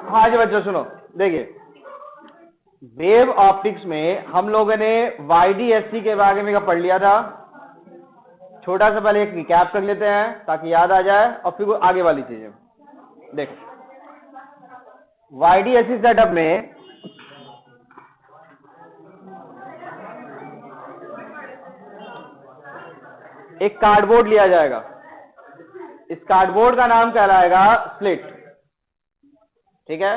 हाँ जी बच्चों सुनो, देखिए वेव ऑप्टिक्स में हम लोगों ने YDSC के बारे में पढ़ लिया था। छोटा सा पहले एक रिकैप कर लेते हैं ताकि याद आ जाए और फिर आगे वाली चीजें देखो। YDSC सेटअप में एक कार्डबोर्ड लिया जाएगा। इस कार्डबोर्ड का नाम कहलाएगा स्लिट, ठीक है।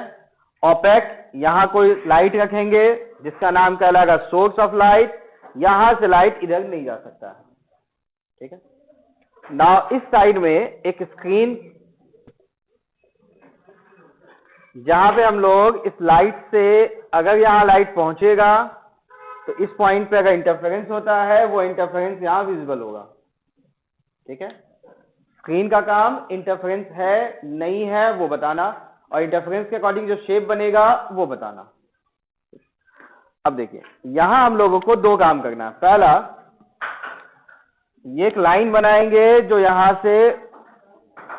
ओपेक, यहां कोई लाइट रखेंगे जिसका नाम कहलाएगा सोर्स ऑफ लाइट। यहां से लाइट इधर नहीं जा सकता है, ठीक है। नाउ इस साइड में एक स्क्रीन, जहां पे हम लोग इस लाइट से, अगर यहां लाइट पहुंचेगा तो इस पॉइंट पे अगर इंटरफेरेंस होता है वो इंटरफेरेंस यहां विजिबल होगा, ठीक है। स्क्रीन का काम इंटरफेरेंस है नहीं है वो बताना और इंटरफेरेंस के अकॉर्डिंग जो शेप बनेगा वो बताना। अब देखिए यहां हम लोगों को दो काम करना है। पहला, ये एक लाइन बनाएंगे जो यहां से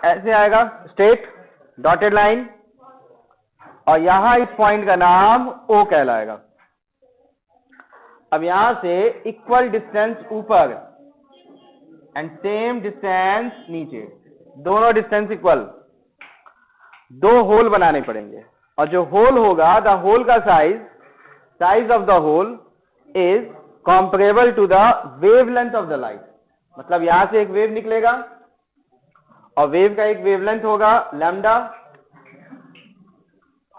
ऐसे आएगा, स्ट्रेट डॉटेड लाइन, और यहां इस पॉइंट का नाम O कहलाएगा। अब यहां से इक्वल डिस्टेंस ऊपर एंड सेम डिस्टेंस नीचे, दोनों डिस्टेंस इक्वल, दो होल बनाने पड़ेंगे। और जो होल होगा, द होल का size of the hole is comparable to the wavelength of the light. मतलब यहां से एक वेव निकलेगा और वेव का एक वेवलेंथ होगा लैम्डा।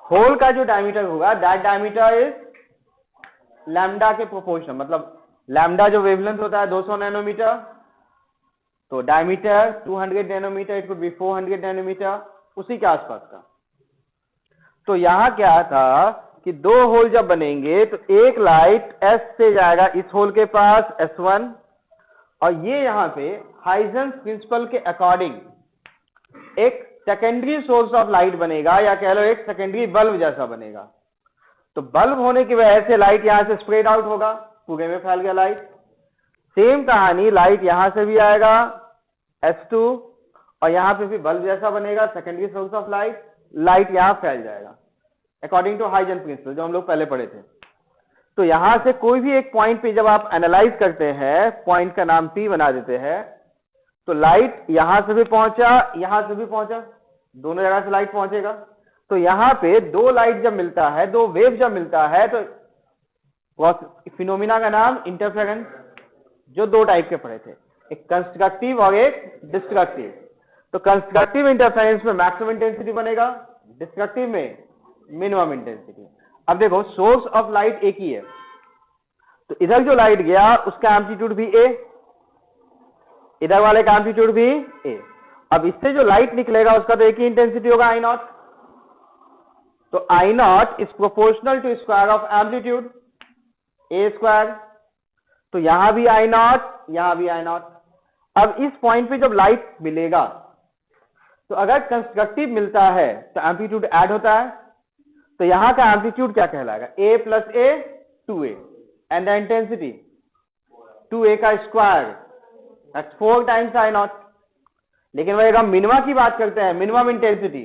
होल का जो डायमीटर होगा, दैट डायमीटर इज लैम्डा के प्रोपोर्शन। मतलब लैम्डा जो वेवलेंथ होता है 200 नैनोमीटर, तो diameter 200 nanometre, it could be 400 nanometre, उसी के आसपास का। तो यहां क्या था कि दो होल जब बनेंगे तो एक लाइट S से जाएगा इस होल के पास S1, और ये यहां पे हाइजेंस प्रिंसिपल के अकॉर्डिंग एक सेकेंडरी सोर्स ऑफ लाइट बनेगा, या कह लो एक सेकेंडरी बल्ब जैसा बनेगा। तो बल्ब होने की वजह से लाइट यहां से स्प्रेड आउट होगा, पूरे में फैल गया लाइट। सेम कहानी, लाइट यहां से भी आएगा S2, और यहां पे भी बल्ब जैसा बनेगा, secondary source of light, light यहां फैल जाएगा अकॉर्डिंग टू हाइजेंस प्रिंसिपल जो हम लोग पहले पढ़े थे। तो यहां से कोई भी एक पॉइंट पे जब आप एनालाइज करते हैं, पॉइंट का नाम P बना देते हैं, तो लाइट यहां से भी पहुंचा, यहां से भी पहुंचा, दोनों जगह से लाइट पहुंचेगा। तो यहां पे दो लाइट जब मिलता है, दो वेव जब मिलता है, तो फिनोमिना का नाम इंटरफेरेंस, जो दो टाइप के पढ़े थे, एक कंस्ट्रक्टिव और एक डिस्ट्रक्टिव। तो कंस्ट्रक्टिव इंटरफेरेंस में मैक्सिमम इंटेंसिटी बनेगा, डिस्ट्रक्टिव में मिनिमम इंटेंसिटी। अब देखो सोर्स ऑफ लाइट एक ही है, तो इधर जो लाइट गया उसका एम्पलीट्यूड भी A, इधर वाले का एम्पलीट्यूड भी A। अब इससे जो लाइट निकलेगा उसका तो एक ही इंटेंसिटी होगा I0, तो I0 is proportional to square of amplitude A square. तो यहां भी I0, यहां भी I0। अब इस पॉइंट पे जब लाइट मिलेगा, तो अगर कंस्ट्रक्टिव मिलता है तो एम्पलीट्यूड ऐड होता है, तो यहां का एम्पलीट्यूड क्या कहलाएगा, A plus A 2A, and the intensity 2A का स्क्वायर, दैट्स 4 टाइम्स I0। लेकिन वही हम मिनिमा की बात करते हैं, मिनिमम इंटेंसिटी,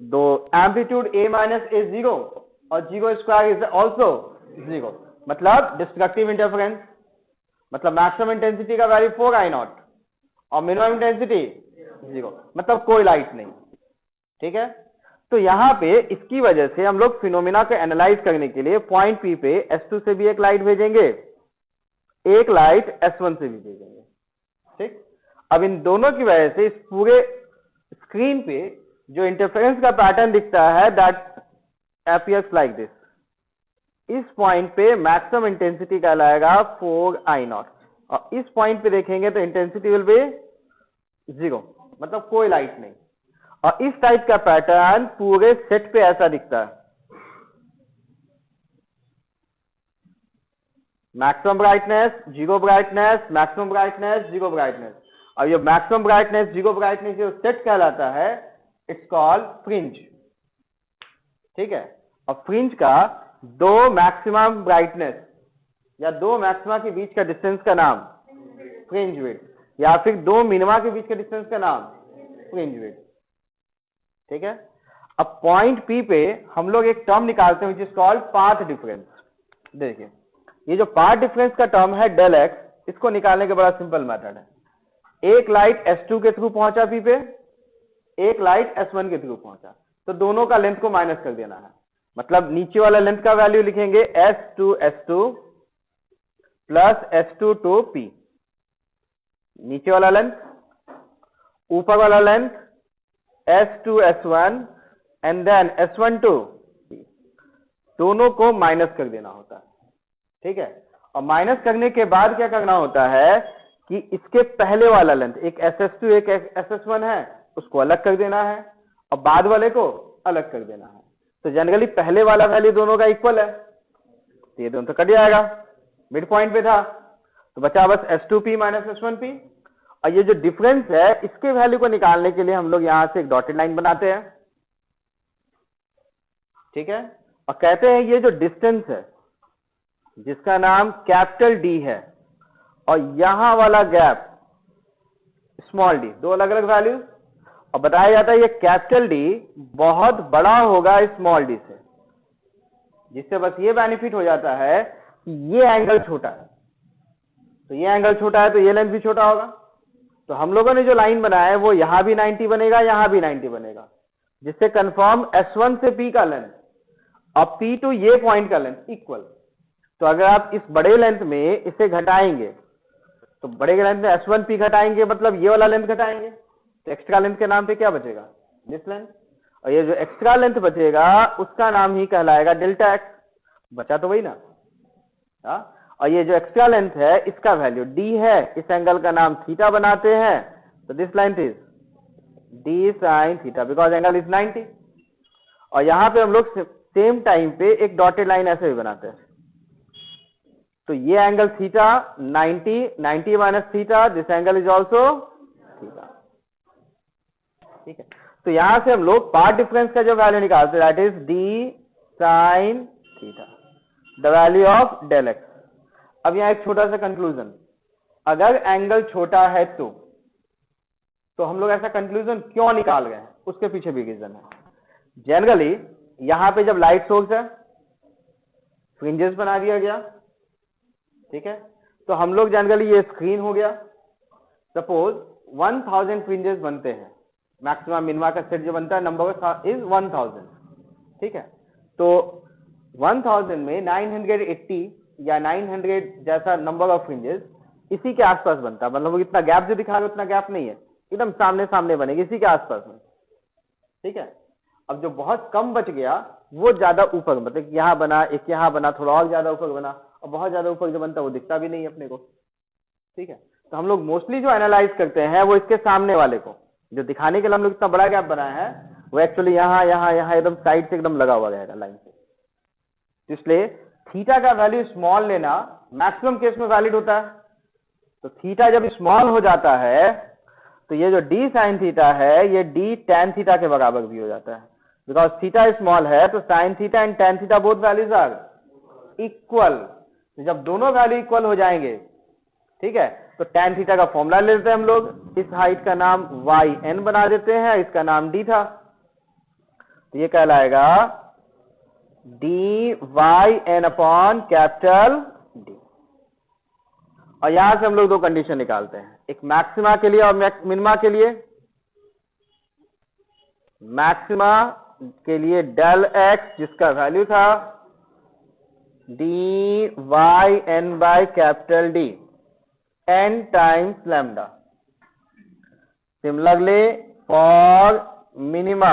दो एम्पलीट्यूड A माइनस A 0 और 0 स्क्वायर इज ऑल्सो 0, मतलब डिस्ट्रक्टिव इंटरफेरेंस। मतलब मैक्सिमम इंटेंसिटी का वैल्यू 4 I0 और मिनिमम इंटेंसिटी 0, मतलब कोई लाइट नहीं, ठीक है। तो यहां पे इसकी वजह से हम लोग फिनोमिना को एनालाइज करने के लिए पॉइंट P पे S2 से भी एक लाइट भेजेंगे, एक लाइट S1 से भी भेजेंगे, ठीक। अब इन दोनों की वजह से इस पूरे स्क्रीन पे जो इंटरफेरेंस का पैटर्न दिखता है, दैट अपीयर्स लाइक दिस। इस पॉइंट पे मैक्सिमम इंटेंसिटी कहलाएगा 4 I0, और इस पॉइंट पे देखेंगे तो इंटेंसिटी विल बी 0, मतलब कोई लाइट नहीं। और इस टाइप का पैटर्न पूरे सेट पे ऐसा दिखता है, maximum brightness, 0 brightness, maximum brightness, 0 brightness. और ये मैक्सिमम ब्राइटनेस, 0 ब्राइटनेस जो सेट कहलाता है, इट्स कॉल्ड फ्रिंज, ठीक है। और फ्रिंज का दो मैक्सिमम ब्राइटनेस या दो मैक्सिमा के बीच का डिस्टेंस का नाम फ्रिंज विड्थ, या फिर दो मिनिमा के बीच के डिस्टेंस का नाम फ्रिंज विड्थ, ठीक है। अब पॉइंट P पे हम लोग एक टर्म निकालते हैं which is called path difference. देखिए ये जो पाथ डिफरेंस का टर्म है डेल एक्स, इसको निकालने का बड़ा सिंपल मेथड है। एक लाइट S2 के थ्रू पहुंचा P पे, एक लाइट S1 के थ्रू पहुंचा, तो दोनों का लेंथ को माइनस कर देना है। मतलब नीचे वाला लेंथ का वैल्यू लिखेंगे S2 plus S2 to P, नीचे वाला लेंथ, ऊपर वाला length S2 S1 and then S1 to P, दोनों को माइनस कर देना होता है। ठीक है, और माइनस करने के बाद क्या करना होता है कि इसके पहले वाला लेंथ, एक SS2 एक SS1 है, उसको अलग कर देना है और बाद वाले को अलग कर देना है। तो जनरली पहले वाला वैल्यू दोनों का इक्वल है, तो ये दोनों तो कट जाएगा, मिड पॉइंट पे था, तो बचा बस S2P माइनस S1P। और ये जो डिफरेंस है इसके वैल्यू को निकालने के लिए हम लोग यहां से एक डॉटेड लाइन बनाते हैं। ठीक है, और कहते हैं ये जो डिस्टेंस है जिसका नाम कैपिटल D है और यहां वाला गैप स्मॉल d, दो अलग अलग वैल्यू, और बताया जाता है ये कैपिटल D बहुत बड़ा होगा स्मॉल d से, जिससे बस ये बेनिफिट हो जाता है कि ये एंगल छोटा है, तो ये एंगल छोटा है तो ये लेंथ भी छोटा होगा। तो हम लोगों ने जो लाइन बनाया है वो यहां भी 90 बनेगा, यहां भी 90 बनेगा, जिससे कंफर्म S1 से P का लेंथ और P टू ये पॉइंट का लेंथ इक्वल। तो अगर आप इस बड़े लेंथ में इसे घटाएंगे तो बड़े लेंथ में S1P घटाएंगे, मतलब ये वाला लेंथ घटाएंगे, तो एक्स्ट्रा लेंथ के नाम पे क्या बचेगा, दिस लेंथ, और ये जो एक्स्ट्रा लेंथ बचेगा उसका नाम ही कहलाएगा डेल्टा एक्स। बचा तो वही ना, और ये जो एक्स्ट्रा लेंथ है इसका वैल्यू D है, इस एंगल का नाम थीटा बनाते हैं, तो this length is D sin theta because angle is 90। और यहां पे हम लोग सेम टाइम पे एक डॉटेड लाइन ऐसे भी बनाते हैं, तो ये angle theta 90 minus theta, this angle is also theta. ठीक है, तो यहां से हम लोग पाथ डिफरेंस का जो वैल्यू निकालते हैं that is D sin theta, the value of del x. अब यहां एक छोटा सा कंक्लूजन, अगर एंगल छोटा है तो हम लोग ऐसा कंक्लूजन क्यों निकाल गए, उसके पीछे भी रीजन है। जनरली यहां पे जब लाइट सोर्स है, फ्रिंजेस बना दिया गया, ठीक है, तो हम लोग जनरली ये स्क्रीन हो गया, सपोज 1000 फ्रिंजेस बनते हैं, मैक्सिमम मिनिमा का सेट जो बनता है नंबर इज 1000। ठीक है, तो 1000 में 980 या 900 जैसा नंबर ऑफ फ्रिंजेस इसी के आसपास बनता है, मतलब वो इतना गैप जो दिखा रहे उतना गैप नहीं है, एकदम सामने सामने बनेगी इसी के आसपास में। ठीक है, अब जो बहुत कम बच गया वो ज्यादा ऊपर, मतलब यहां बना, एक यहां बना, थोड़ा और ज्यादा ऊपर बना, और बहुत ज्यादा ऊपर जो बनता है वो दिखता भी नहीं अपने को। ठीक है, तो हम लोग मोस्टली जो एनालाइज करते हैं वो इसके सामने वाले को, जो दिखाने के लिए हम लोग इतना बड़ा गैप बनाया है वो एक्चुअली यहाँ यहाँ यहाँ एकदम साइड से एकदम लगा हुआ रहेगा लाइन से। इसलिए थीटा का वैल्यू स्मॉल लेना मैक्सिमम केस में वैलिड होता है। तो थीटा जब स्मॉल हो जाता है तो ये जो D sin थीटा है ये D tan थीटा के बराबर भी हो जाता है, बिकॉज थीटा स्मॉल है तो sin theta and tan theta both values are equal. जब दोनों वैल्यू इक्वल हो जाएंगे, ठीक है, तो tan थीटा का फॉर्मूला ले लेते हैं हम लोग, इस हाइट का नाम yn बना देते हैं, इसका नाम D था, तो ये कहलाएगा dyn अपॉन कैपिटल D। और यहां से हम लोग दो कंडीशन निकालते हैं, एक मैक्सिमा के लिए और मिनिमा के लिए। मैक्सिमा के लिए डेल एक्स जिसका वैल्यू था dyn by capital D n times lambda. Similarly for minima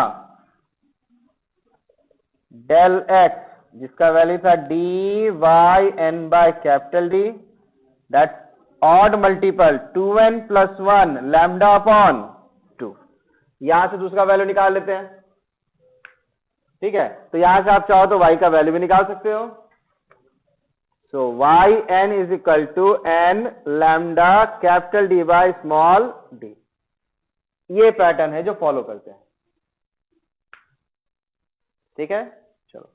del x जिसका वैल्यू था dyn by capital D, that odd multiple 2n plus 1 lambda upon 2। यहां से दूसरा वैल्यू निकाल लेते हैं। ठीक है, तो यहां से आप चाहो तो y का वैल्यू भी निकाल सकते हो। So yn is equal to n lambda capital D by small d। ये पैटर्न है जो फॉलो करते हैं। ठीक है, चलो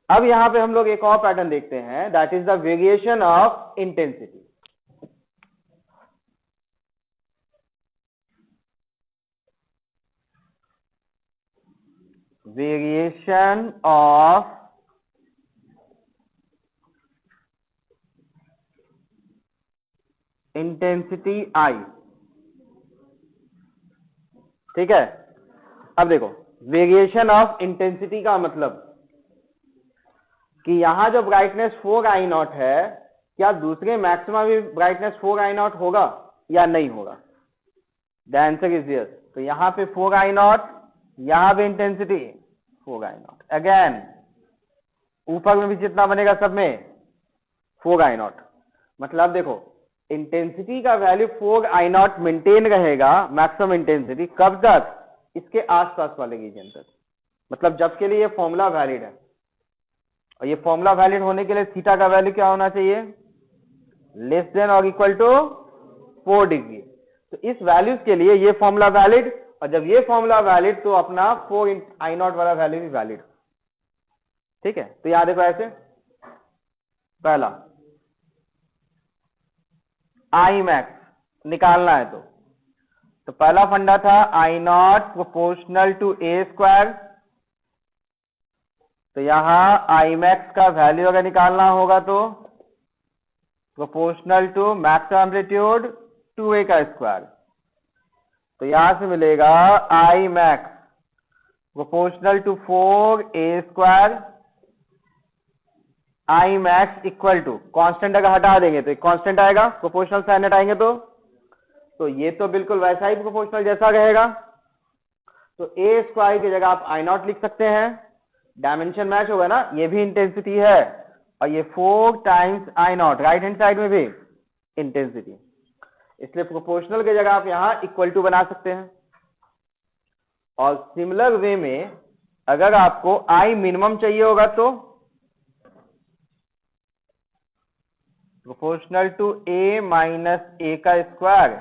अब यहां पे हम लोग एक और पैटर्न देखते हैं, that is the variation of intensity. Variation of intensity I. ठीक है, अब देखो वेरिएशन ऑफ इंटेंसिटी का मतलब कि यहां जो ब्राइटनेस 4I0 है, क्या दूसरे मैक्सिमा भी ब्राइटनेस 4I0 होगा या नहीं होगा? The answer is yes. तो यहां पे 4I0, यहां पे इंटेंसिटी 4I0, अगेन ऊपर में भी जितना बनेगा सब में 4I0। मतलब देखो इंटेंसिटी का वैल्यू 4I0 मेंटेन रहेगा, मैक्सिमम इंटेंसिटी कब तक? इसके आसपास वाले रीजन तक, मतलब जब के लिए ये फॉर्मूला वैलिड है। और ये फॉर्मूला वैलिड होने के लिए थीटा का वैल्यू क्या होना चाहिए? लेस देन और इक्वल टू 4 डिग्री। तो इस वैल्यूज के लिए ये फॉर्मूला वैलिड, और जब ये फॉर्मूला वैलिड तो अपना 4I0 वाला वैल्यू भी वैलिड। ठीक है, तो याद देखो ऐसे, पहला आई मैक्स निकालना है तो पहला फंडा था I0 proportional to A square. तो यहां आई मैक्स का वैल्यू अगर निकालना होगा तो proportional to maximum amplitude 2a का स्क्वायर। तो यहां से मिलेगा I max proportional to 4a square, I max equal to constant अगर हटा देंगे तो एक कांस्टेंट आएगा, प्रोपोर्शनल साइन हटाएंगे तो ये तो बिल्कुल वैसा ही प्रोपोर्शनल जैसा रहेगा। तो a स्क्वायर की जगह आप I0 लिख सकते हैं, डायमेंशन मैच होगा ना, ये भी इंटेंसिटी है और ये 4 times I0 right hand side में भी इंटेंसिटी, इसलिए प्रोपोर्शनल की जगह आप यहां इक्वल टू बना सकते हैं। और सिमिलर वे में अगर आपको I मिनिमम चाहिए होगा तो proportional to a minus a का square,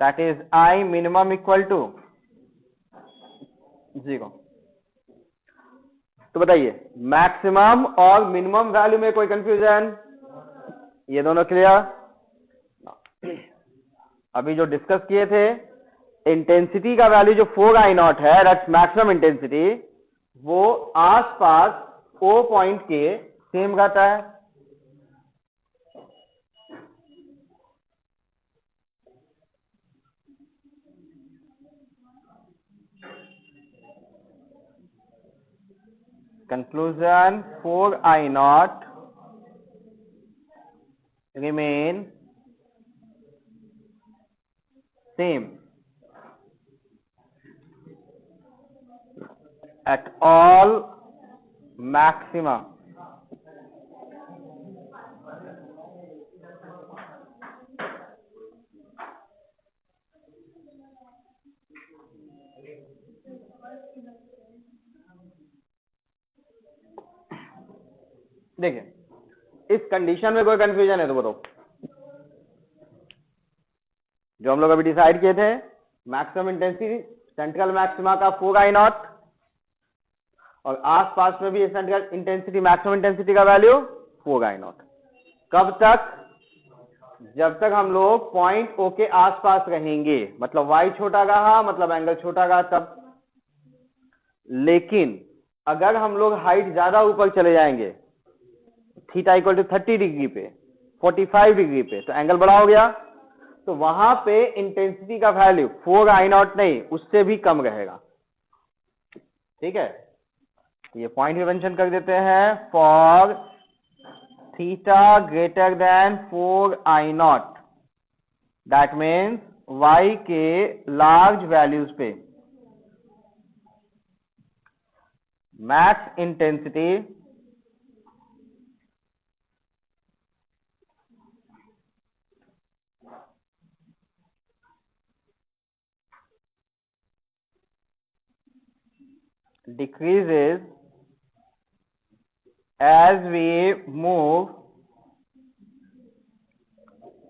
that is I minimum equal to 0। तो बताइए मैक्सिमम और मिनिमम वैल्यू में कोई कंफ्यूजन? ये दोनों क्लियर? अभी जो डिस्कस किए थे, इंटेंसिटी का वैल्यू जो 4I0 है, दैट्स मैक्सिमम इंटेंसिटी, वो आसपास O पॉइंट के सेम रहता है। Conclusion, 4I0 remain same at all maxima देखिए इस कंडीशन में कोई कंफ्यूजन है तो बताओ। जो हम लोग अभी डिसाइड किए थे, मैक्सिमम इंटेंसिटी सेंट्रल मैक्सिमा का 4I0 और आसपास में भी सेंट्रल इंटेंसिटी मैक्सिमम इंटेंसिटी का वैल्यू 4I0। कब तक? जब तक हम लोग पॉइंट O के आसपास रहेंगे, मतलब y छोटा रहा मतलब एंगल छोटा रहा तब। लेकिन अगर हम लोग हाइट ज्यादा ऊपर चले जाएंगे, थीटा इक्वल टू 30 डिग्री पे, 45 डिग्री पे, तो एंगल बड़ा हो गया, तो वहां पे इंटेंसिटी का वैल्यू 4I0 नहीं, उससे भी कम रहेगा। ठीक है, ये पॉइंट भी मेंशन कर देते हैं, for theta greater than 4I0, that means y के लार्ज वैल्यूज पे max intensity decreases as we move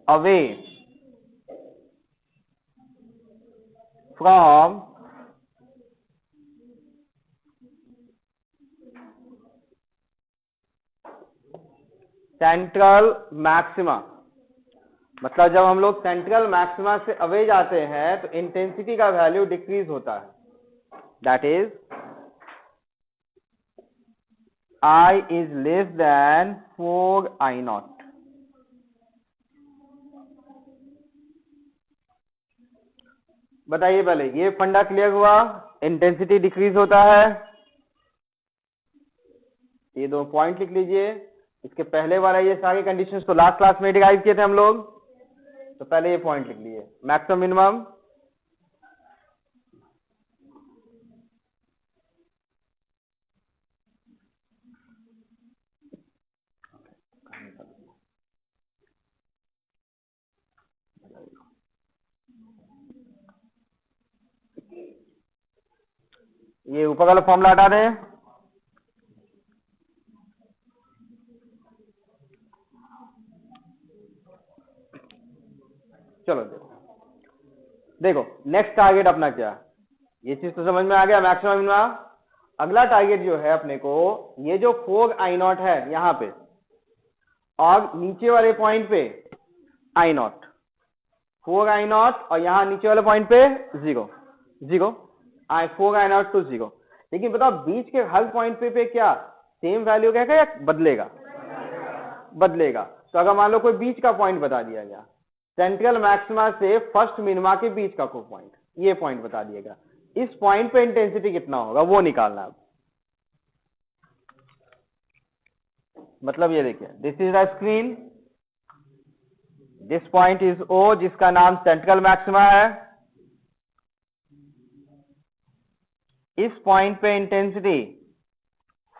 away from central maxima. मतलब जब हम लोग सेंट्रल मैक्सिमा से अवे जाते हैं तो इंटेंसिटी का वैल्यू डिक्रीज होता है, that is I is less than 4 I naught। बताइए पहले ये फंडा क्लियर हुआ, इंटेंसिटी डिक्रीज होता है। ये दो पॉइंट लिख लीजिए। इसके पहले वाला ये सारे कंडीशंस तो लास्ट क्लास में डिराइव किए थे हम लोग, तो पहले ये पॉइंट लिख लीजिए, मैक्सिमम मिनिमम, ये ऊपर वाला फॉर्मूला हटा दें। चलो देखो नेक्स्ट टारगेट अपना क्या, ये चीज तो समझ में आ गया, मैक्सिमम मिनिमम। अगला टारगेट जो है अपने को, ये जो 4 I naught है यहां पे, और नीचे वाले पॉइंट पे I naught, 4 I naught, और यहां नीचे वाले पॉइंट पे 0 0 4 I naught to 0। लेकिन बताओ बीच के हर पॉइंट पे क्या सेम वैल्यू रहेगा या बदलेगा? बदलेगा। तो अगर मान लो कोई बीच का पॉइंट बता दिया गया, सेंट्रल मैक्सिमा से फर्स्ट मिनिमा के बीच का कोई पॉइंट, ये पॉइंट बता दिएगा, इस पॉइंट पे इंटेंसिटी कितना होगा वो निकालना है। मतलब ये देखिए, this is the screen, this point is O, जिसका नाम सेंट्रल मैक्सिमा है। इस पॉइंट पे इंटेंसिटी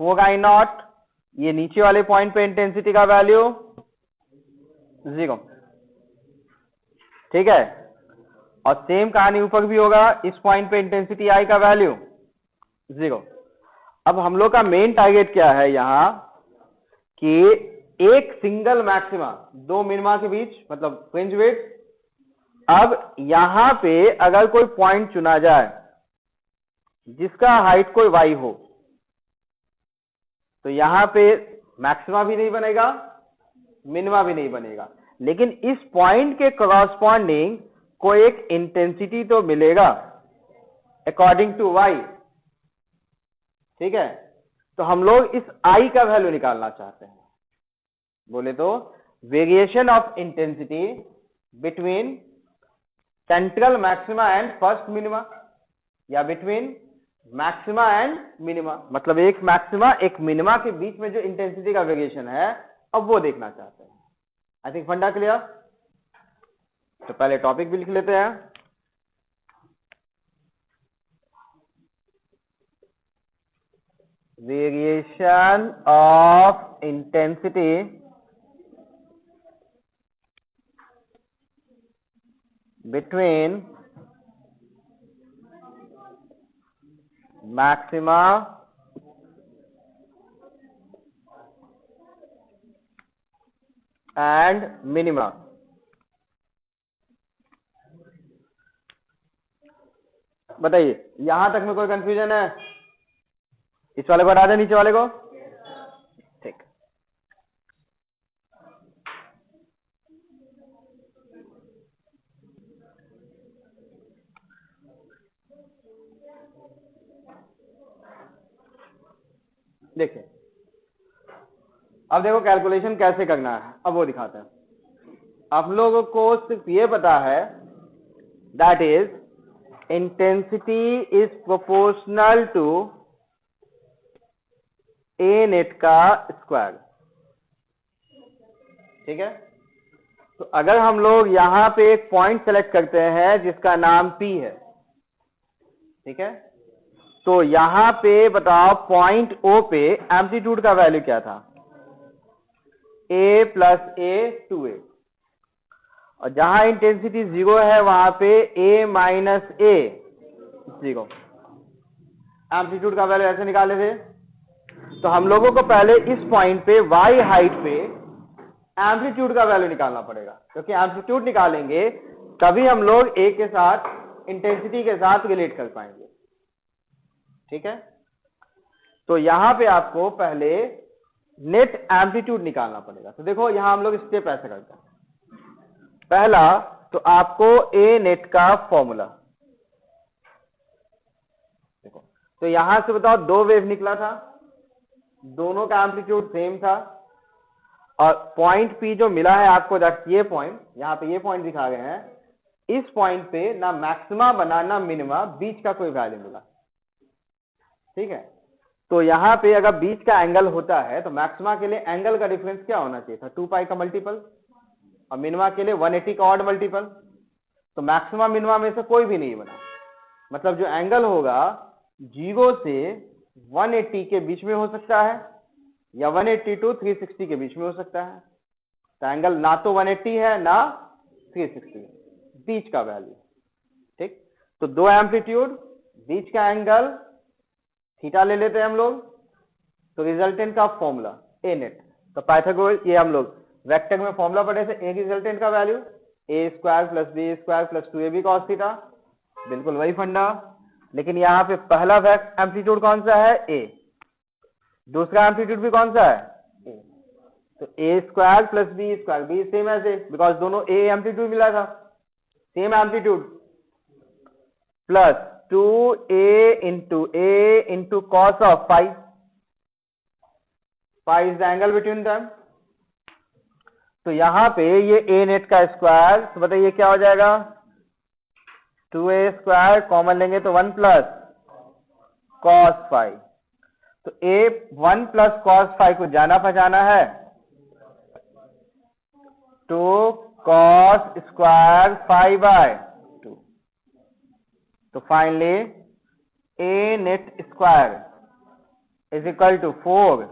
4 I naught, ये नीचे वाले पॉइंट पे इंटेंसिटी का वैल्यू 0, ठीक है। और सेम कहानी ऊपर भी होगा, इस पॉइंट पे इंटेंसिटी आई का वैल्यू 0। अब हम लोग का मेन टारगेट क्या है यहां कि एक सिंगल मैक्सिमा दो मिनिमा के बीच, मतलब फ्रिंज विड्थ। अब यहां पे अगर कोई पॉइंट चुना जाए जिसका हाइट कोई y हो, तो यहां पे मैक्सिमा भी नहीं बनेगा, मिनिमा भी नहीं बनेगा, लेकिन इस पॉइंट के कॉरस्पॉन्डिंग को एक इंटेंसिटी तो मिलेगा अकॉर्डिंग टू y, ठीक है। तो हम लोग इस I का वैल्यू निकालना चाहते हैं। बोले तो variation of intensity between central maxima and first minima, या बिटवीन मैक्सिमा एंड मिनिमा, मतलब एक मैक्सिमा एक मिनिमा के बीच में जो इंटेंसिटी का वेरिएशन है, अब वो देखना चाहते हैं। आई थिंक फंडा क्लियर। तो पहले टॉपिक भी लिख लेते हैं। Variation of intensity between maxima and minima. बताइए यहां तक में कोई कंफ्यूजन है? इस वाले को हटा दें, नीचे वाले को, ठीक। देखिए अब देखो कैलकुलेशन कैसे करना है, अब वो दिखाते हैं। आप लोगों को सिर्फ ये पता है that is intensity is proportional to A net का स्क्वायर, ठीक है। तो अगर हम लोग यहां पे एक पॉइंट सेलेक्ट करते हैं जिसका नाम P है, ठीक है, तो यहां पे बताओ पॉइंट O पे एम्पलीट्यूड का वैल्यू क्या था? A प्लस A 2A, और जहां इंटेंसिटी 0 है वहां पे A माइनस A 0। एम्पलीट्यूड का वैल्यू ऐसे निकाले थे। तो हम लोगों को पहले इस पॉइंट पे y हाइट पे एम्पलीट्यूड का वैल्यू निकालना पड़ेगा, क्योंकि एम्पलीट्यूड निकालेंगे तभी हम लोग A के साथ इंटेंसिटी के साथ रिलेट कर पाएंगे, ठीक है। तो यहां पे आपको पहले नेट एम्पलीट्यूड निकालना पड़ेगा। तो देखो यहां हम लोग स्टेप ऐसे करते हैं। पहला तो आपको ए नेट का फॉर्मूला देखो, तो यहां से बताओ दो वेव निकला था, दोनों का एम्पलीट्यूड सेम था, और पॉइंट पी जो मिला है आपको, ये पॉइंट यहाँ पे, ये पॉइंट दिखा गए हैं, इस पॉइंट पे ना मैक्सिमा बना ना मिनिमा, बीच का कोई वैल्यू मिला। ठीक है, तो यहाँ पे अगर बीच का एंगल होता है तो मैक्सिमा के लिए एंगल का डिफरेंस क्या होना चाहिए था, 2 पाई का मल्टीपल, और मिनिमा के लिए 180 का ऑड मल्टीपल। तो मैक्सिमा मिनिमा में से कोई भी नहीं बना, मतलब जो एंगल होगा 0 से 180 के बीच में हो सकता है, या 180 टू 360 के बीच में हो सकता है। तो एंगल ना तो 180 है ना 360, बीच का वैल्यू। ठीक, तो दो एम्पलीट्यूड, बीच का एंगल थीटा ले लेते हैं हम लोग, तो रिजल्टेंट का फॉर्मूला ए नेट। तो पाइथागोरस, ये हम लोग वेक्टर में फॉर्मूला पढ़े थे, ए रिजल्टेंट का value A square plus B square plus 2ab cos theta, बिल्कुल वही फंडा। लेकिन यहाँ पे पहला एम्पलीट्यूड कौन सा है, ए, दूसरा एम्पलीट्यूड भी कौन सा है, ए, तो A square plus B square, B same as A, because दोनों ए एम्पलीट्यूड मिला था, same amplitude, plus 2a into cos of pi, pi is the angle between them. तो यहां पे ये a नेट का स्क्वायर, तो बताइए क्या हो जाएगा, 2a स्क्वायर कॉमन लेंगे तो 1 प्लस cos फाई, तो a 1 प्लस cos फाई को जाना पहचाना है, तो cos स्क्वायर फाई बाय 2। तो finally a net square is equal to 4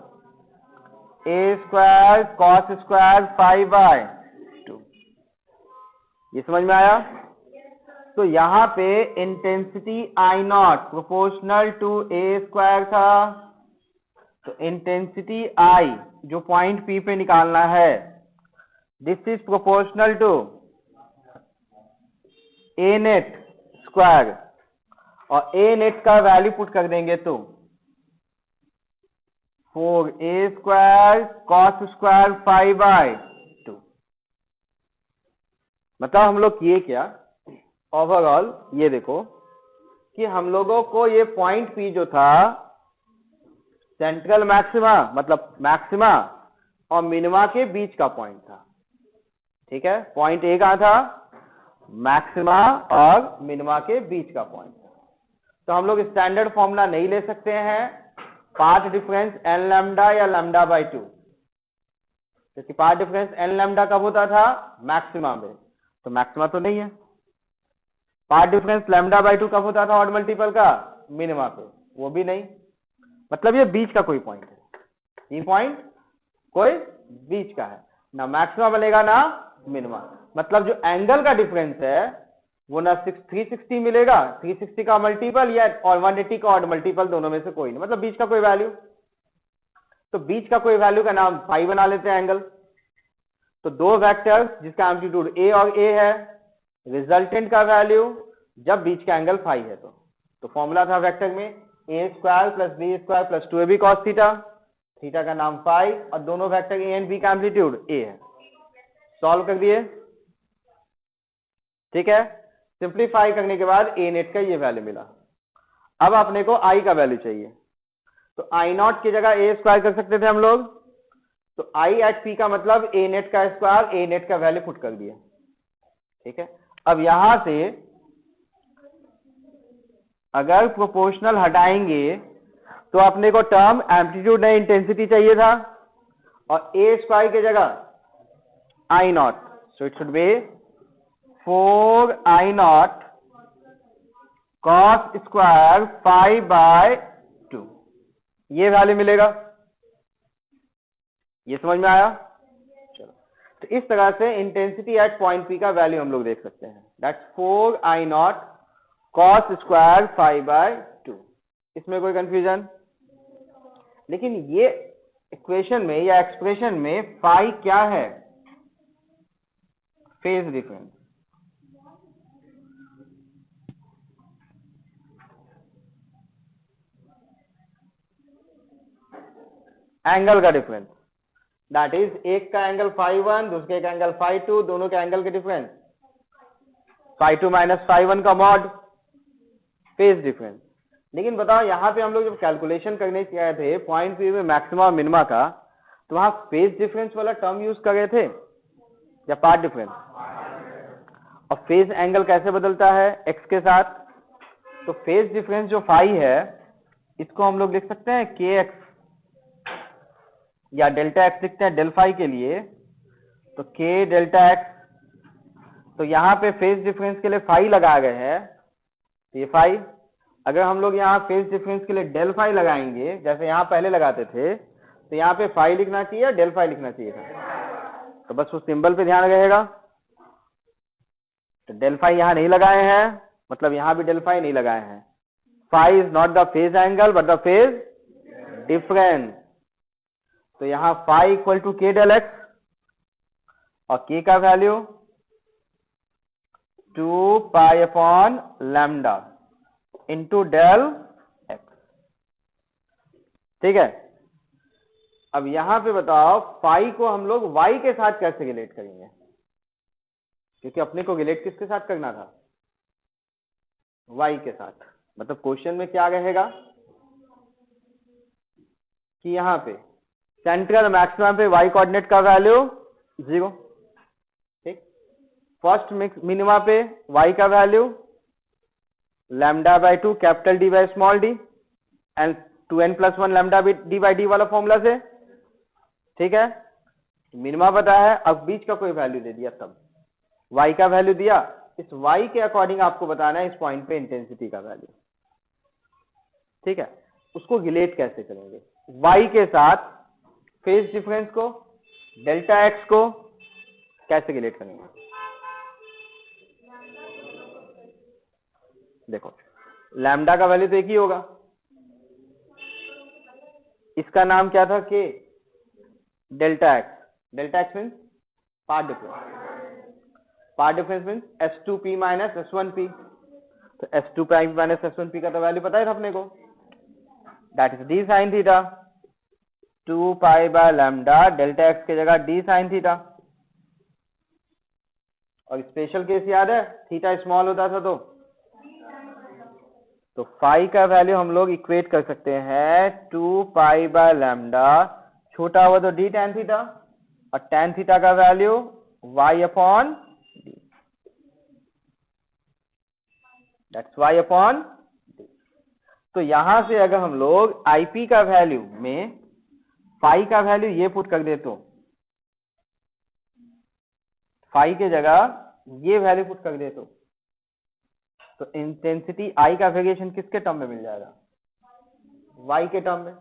a square cos square phi by 2। ये समझ में आया। तो यहां पे intensity I naught proportional to a square था, तो इंटेंसिटी आई जो पॉइंट P पे निकालना है, this is proportional to a net square, और a नेट का वैल्यू पुट कर देंगे तो 4a square cos square phi by 2। मतलब हम लोग किए क्या, ओवरऑल ये देखो कि हम लोगों को ये पॉइंट P जो था, सेंट्रल मैक्सिमा, मतलब मैक्सिमा और मिनिमा के बीच का पॉइंट था। ठीक है, पॉइंट ए कहां था, मैक्सिमा और मिनिमा के बीच का पॉइंट था। तो हम लोग स्टैंडर्ड फॉर्मूला नहीं ले सकते हैं, पाथ डिफरेंस एन लैम्डा या लैम्डा बाई 2, क्योंकि पाथ डिफरेंस एन लैम्डा कब होता था, मैक्सिमा में, तो मैक्सिमा तो नहीं है। पाथ डिफरेंस लैम्डा बाई 2 कब होता था ऑड मल्टीपल का, मिनिमा पे, वो भी नहीं। मतलब ये बीच का कोई पॉइंट है, ये पॉइंट कोई बीच का है, ना मैक्सिमा बनेगा ना मिनिमा। मतलब जो एंगल का डिफरेंस है वो ना 360 मिलेगा, 360 का मल्टीपल या और 180 का ऑड मल्टीपल, दोनों में से कोई नहीं, मतलब बीच का कोई वैल्यू। तो बीच का कोई वैल्यू का नाम फाई बना लेते हैं एंगल। तो दो वेक्टर्स जिसका एम्पलीट्यूड ए और ए है, रिजल्टेंट का वैल्यू जब बीच का एंगल फाई है, तो फॉर्मूला था वेक्टर में A square plus B square plus 2ab cos theta, theta का नाम फाई, और दोनों वेक्टर ए एंड बी का एम्पलीट्यूड ए है। सॉल्व कर दिए, ठीक है। सिंप्लीफाई करने के बाद ए नेट का ये वैल्यू मिला। अब अपने को आई का वैल्यू चाहिए, तो आई नॉट की जगह ए स्क्वायर कर सकते थे हम लोग, तो आई एट पी का मतलब ए नेट का स्क्वायर, ए नेट का वैल्यू पुट कर दिया। ठीक है, अब यहां से अगर प्रोपोर्शनल हटाएंगे तो अपने को टर्म एम्पलीट्यूड नहीं इंटेंसिटी चाहिए था, और ए स्क्वायर की जगह I naught, so it should be 4 I naught cos square phi by 2, ये वैल्यू मिलेगा। ये समझ में आया। चलो, तो इस तरह से इंटेंसिटी एट पॉइंट पी का वैल्यू हम लोग देख सकते हैं, that's 4 I naught cos square phi by 2। इसमें कोई कंफ्यूजन? लेकिन ये इक्वेशन में या एक्सप्रेशन में फाई क्या है, फेज डिफरेंस। एंगल का डिफरेंस, दैट इज एक का एंगल फाई 1, दूसरे का एंगल फाई 2, दोनों के एंगल के डिफरेंस फाई 2 माइनस फाई 1 का मॉड, फेज डिफरेंस। लेकिन बताओ यहाँ पे हम लोग जब कैलकुलेशन करने गए थे पॉइंट पी में मैक्सिमा और मिनिमा का, तो वहां फेज डिफरेंस वाला टर्म यूज कर रहे थे या पाथ डिफरेंस? और फेज एंगल कैसे बदलता है एक्स के साथ? तो फेज डिफरेंस जो फाई है इसको हम लोग लिख सकते हैं के एक्स या डेल्टा एक्स लिखते हैं डेल फाई के लिए, तो के डेल्टा एक्स। तो यहाँ पे फेज डिफरेंस के लिए फाई लगा गए हैं, तो ये फाई। अगर हम लोग यहाँ फेज डिफरेंस के लिए डेल फाई लगाएंगे जैसे यहाँ पहले लगाते थे, तो यहाँ पे फाई लिखना चाहिए या डेल फाई लिखना चाहिए था? तो बस उस सिंबल पे ध्यान रहेगा। तो डेल फाई यहाँ नहीं लगाए हैं, मतलब यहाँ भी डेल फाई नहीं लगाए हैं। Phi is not the phase angle but the phase difference. तो यहाँ phi equal to k del x और के का value 2 pi upon lambda into del x. ठीक है, अब यहां पे बताओ फाई को हम लोग वाई के साथ कैसे रिलेट करेंगे? क्योंकि अपने को रिलेट किसके साथ करना था? वाई के साथ। मतलब क्वेश्चन में क्या रहेगा कि यहाँ पे सेंट्रल मैक्सिमम पे वाई कोऑर्डिनेट का वैल्यू 0, ठीक। फर्स्ट मिनिमा पे वाई का value lambda by 2 capital D by small D and 2n+1 lambda D by D वाला फॉर्मूला से, ठीक है। मिनिमा पता है, अब बीच का कोई वैल्यू दे दिया, तब y का वैल्यू दिया, इस y के अकॉर्डिंग आपको बताना है इस पॉइंट पे इंटेंसिटी का वैल्यू, ठीक है। उसको रिलेट कैसे करेंगे y के साथ? फेज डिफरेंस को, डेल्टा एक्स को कैसे रिलेट करेंगे? देखो लैम्डा का वैल्यू तो एक ही होगा, इसका नाम क्या था? के delta x. Delta x means path difference, path difference means S2p minus S1p। तो S2p माइनस S1p का तो वैल्यू पता है अपने को, that is d sin theta 2 pi by lambda delta x की जगह d sin थीटा। और स्पेशल केस याद है, थीटा स्मॉल होता था तो फाई का वैल्यू हम लोग इक्वेट कर सकते हैं 2 पाई बाय लैम्डा, छोटा हुआ तो d tan थीटा, और tan थीटा का value y upon d, that's y upon d। तो यहां से अगर हम लोग IP का वैल्यू में फाई का वैल्यू ये पुट कर दे, तो फाई के जगह ये वैल्यू पुट कर दे, तो इंटेंसिटी I का वेरिएशन किसके टर्म में मिल जाएगा? y के टर्म में।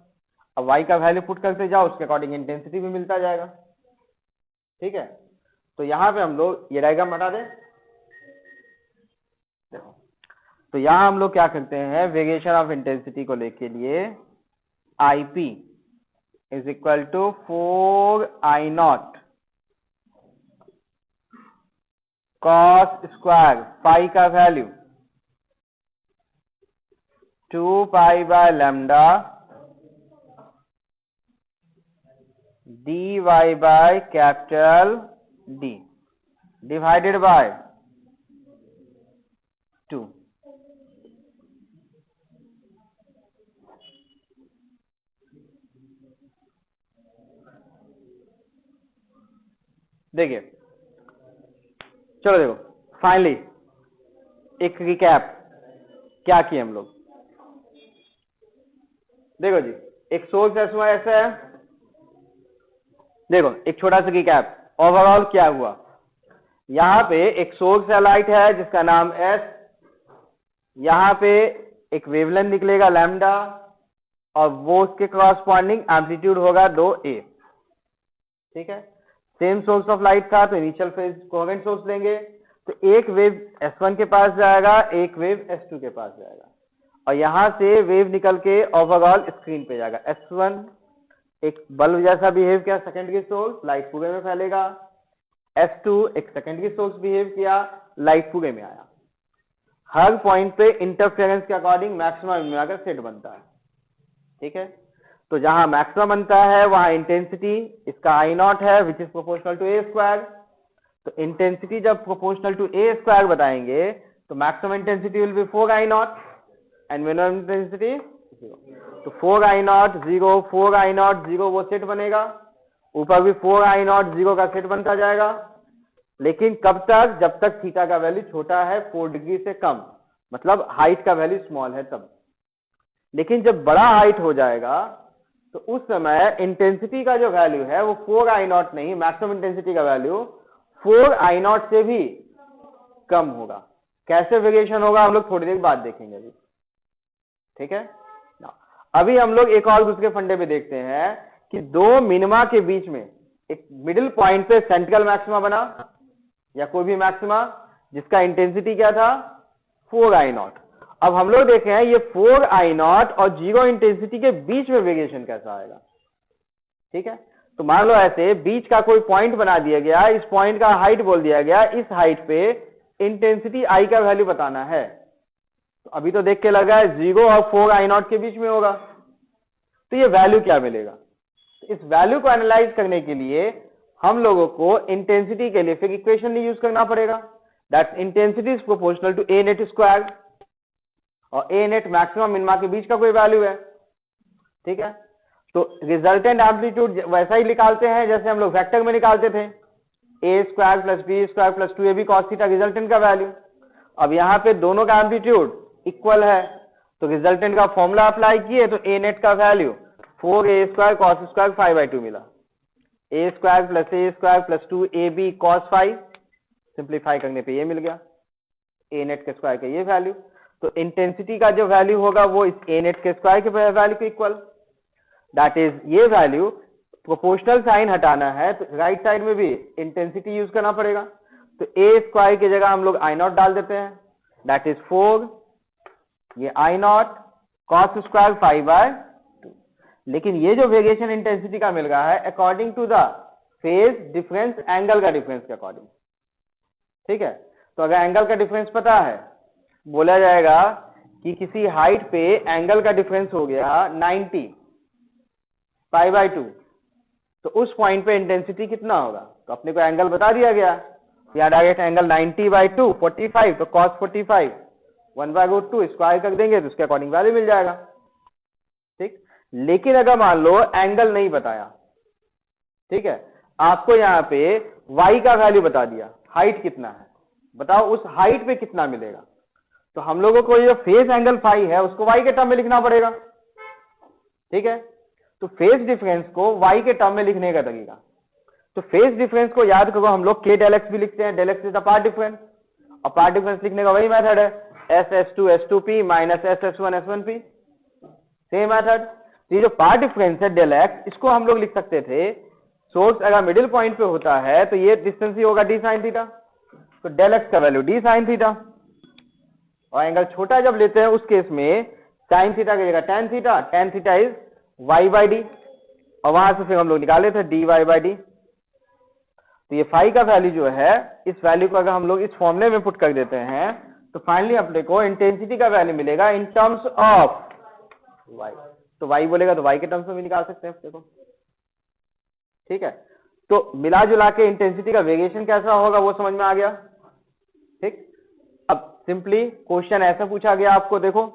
अब y का वैल्यू पुट करते जाओ, उसके अकॉर्डिंग इंटेंसिटी भी मिलता जाएगा, ठीक है। तो यहां पे हम लोग ये डायग्राम हटा दें, देखो। तो यहां हम लोग क्या करते हैं, वेरिएशन ऑफ इंटेंसिटी को लेके लिए IP is equal to 4I0 cos square pi का value 2 pi by lambda dy by capital D divided by 2। देखिए, चलो देखो, फाइनली एक रिकैप क्या किए हम लोग। देखो जी, एक सोर्स ऐसा है, देखो एक छोटा सा रिकैप, ओवरऑल क्या हुआ। यहाँ पे एक सोर्स लाइट है जिसका नाम S, यहाँ पे एक वेवलेंथ निकलेगा लैम्डा, और वो उसके कॉरस्पॉन्डिंग एम्पलीट्यूड होगा 2a, ठीक है। सेम सोर्स ऑफ लाइट था तो इनिशियल फेज कोहेरेंट सोर्स लेंगे, तो एक वेव S1 के पास जाएगा, एक वेव S2 के पास जाएगा, और यहां से वेव निकल के ओवरऑल स्क्रीन पे जाएगा। S1 एक बल्ब जैसा बिहेव किया, सेकेंडरी सोर्स, लाइट पूरे में फैलेगा। S2 एक सेकेंडरी सोर्स बिहेव किया, लाइट पूरे में आया। हर पॉइंट पे इंटरफेरेंस के अकॉर्डिंग मैक्सिमम मिनिमा का सेट बनता है, ठीक है। तो जहां मैक्सिमम बनता है वहां इंटेंसिटी इसका I0 है which is proportional to a square. तो इंटेंसिटी जब प्रोपोर्शनल टू a स्क्वायर बताएंगे तो maximum intensity will be 4I0, and minimum intensity 0। तो 4I0 0 4I0 0 वो सेट बनेगा, ऊपर भी 4I0 0 का सेट बनता जाएगा, लेकिन कब तक? जब तक थीटा का वैल्यू छोटा है 4 डिग्री से कम, मतलब हाइट का वैल्यू स्मॉल है तब। लेकिन जब बड़ा हाइट हो जाएगा तो उस समय इंटेंसिटी का जो वैल्यू है वो 4I0 नहीं, मैक्सिमम इंटेंसिटी का वैल्यू 4I0 से भी कम होगा। कैसे वेरिएशन होगा हम लोग थोड़ी देर बाद देखेंगे अभी, ठीक है। अभी हम लोग एक और दूसरे फंडे पे देखते हैं कि दो मिनिमा के बीच में एक मिडिल पॉइंट पे सेंट्रल मैक्सिमा बना या कोई भी मैक्सिमा जिसका इंटेंसिटी क्या था? 4I0। अब हम लोग देखे हैं ये 4I0 और 0 इंटेंसिटी के बीच में वेरिएशन कैसा आएगा, ठीक है। तो मान लो ऐसे बीच का कोई पॉइंट बना दिया गया, इस पॉइंट का हाइट बोल दिया गया, इस हाइट पे इंटेंसिटी आई का वैल्यू बताना है। तो अभी तो देख के लगा है 0 और 4I0 के बीच में होगा, तो ये वैल्यू क्या मिलेगा? तो इस वैल्यू को एनालाइज करने के लिए हम लोगों को इंटेंसिटी के लिए फिर इक्वेशन यूज करना पड़ेगा, that intensity is proportional to A net square, और ए नेट मैक्सिमम मिनिमा के बीच का कोई वैल्यू है, ठीक है। तो रिजल्टेंट एम्पलीट्यूड वैसा ही निकालते हैं जैसे हम लोग वेक्टर में निकालते थे, A square plus B square plus 2ab cos theta resultant का वैल्यू। अब यहाँ पे दोनों का एम्पलीट्यूड इक्वल है, तो रिजल्टेंट का फॉर्मूला अप्लाई किए तो ए नेट का value 4a square cos square 5/2 मिला, A square plus 2ab cos 5, simplify करने पे ये मिल गया ए नेट के स्क्वायर का ये वैल्यू। तो इंटेंसिटी का जो वैल्यू होगा वो इस ए नेट के स्क्वायर के वैल्यू के इक्वल, दैट इज ये वैल्यू प्रोपोर्शनल साइन हटाना है तो राइट साइड में भी इंटेंसिटी यूज करना पड़ेगा। तो ए स्क्वायर की जगह हम लोग I0 डाल देते हैं, दैट इज 4, ये I0 cos स्क्वायर 5/2। लेकिन ये जो वेरिएशन इंटेंसिटी का मिल रहा है according to the phase difference, angle का डिफरेंस के अकॉर्डिंग, ठीक है। तो अगर एंगल का डिफरेंस पता है, बोला जाएगा कि किसी हाइट पे एंगल का डिफरेंस हो गया 90 π/2, तो उस पॉइंट पे इंटेंसिटी कितना होगा? तो अपने को एंगल बता दिया गया, या डायरेक्ट एंगल 90/2 45, तो cos 45 1/√2 स्क्वायर कर देंगे तो उसके अकॉर्डिंग वैल्यू मिल जाएगा, ठीक। लेकिन अगर मान लो एंगल नहीं बताया, ठीक है, आपको यहाँ पे y का वैल्यू बता दिया, हाइट कितना है बताओ, उस हाइट पे कितना मिलेगा? तो हम लोगों को ये फेस एंगल फाई है उसको y के टर्म में लिखना पड़ेगा, ठीक है। तो फेस डिफरेंस को y के टर्म में लिखने का तरीका, तो फेस डिफरेंस को याद करो, हम लोग k del x भी लिखते हैं, del x is the path difference, और पार्ट डिफरेंस लिखने का वही मेथड है, s(s2) s2p minus s(s1) s1p, same method. ये जो पार्ट डिफरेंस है del x, इसको हम लोग लिख सकते थे, सोर्स अगर मिडिल पॉइंट पे होता है तो ये डिस्टेंस ही होगा d sin थीटा, तो del x का वैल्यू d sin थीटा, और एंगल छोटा जब लेते हैं उस केस में sin थीटा की जगह tan थीटा इज y/d, और वहां से फिर हम लोग निकाले थे dy/d। तो ये फाई का वैल्यू जो है, इस वैल्यू को अगर हम लोग इस फॉर्मूले में पुट कर देते हैं तो फाइनली अपने को इंटेंसिटी का वैल्यू मिलेगा इन टर्म्स ऑफ y। तो y बोलेगा तो y के टर्म्स में भी निकाल सकते हैं अपने को, ठीक है। तो मिला जुला के इंटेंसिटी का वेरिएशन कैसा होगा वो समझ में आ गया, ठीक। अब सिंपली क्वेश्चन ऐसा पूछा गया आपको, देखो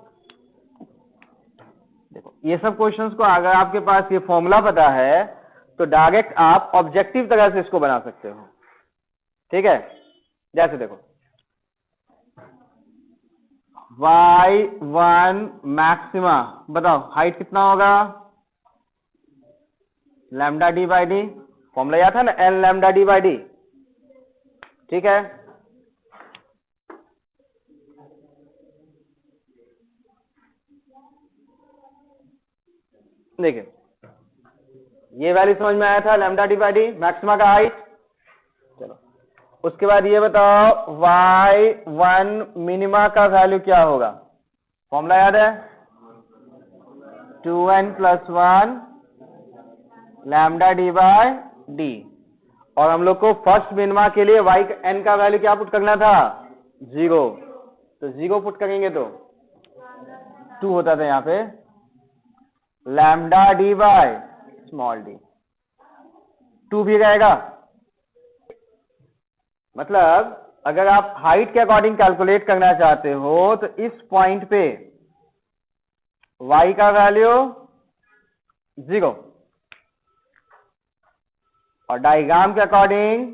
ये सब क्वेश्चंस को अगर आपके पास ये फॉर्मूला पता है तो डायरेक्ट आप ऑब्जेक्टिव तरह से इसको बना सकते हो, ठीक है। जैसे देखो y1 मैक्सिमा, बताओ हाइट कितना होगा? लैम्डा d/d, फॉर्मूला याद था ना, n लैम्डा d/d, ठीक है। देखिए ये वैल्यू समझ में आया था, लैम्डा d/d मैक्सिमा का हाइट। चलो उसके बाद ये बताओ y1 मिनिमा का वैल्यू क्या होगा? फॉर्मूला याद है, 2n + 1 लैम्डा d/d, और हम लोग को फर्स्ट मिनिमा के लिए yn का वैल्यू क्या पुट करना था? 0, तो 0 पुट करेंगे तो 2 होता था यहाँ पे, लैम्डा d/d 2 भी रहेगा। मतलब अगर आप हाइट के अकॉर्डिंग कैलकुलेट करना चाहते हो तो इस पॉइंट पे y का वैल्यू 0, और डायग्राम के अकॉर्डिंग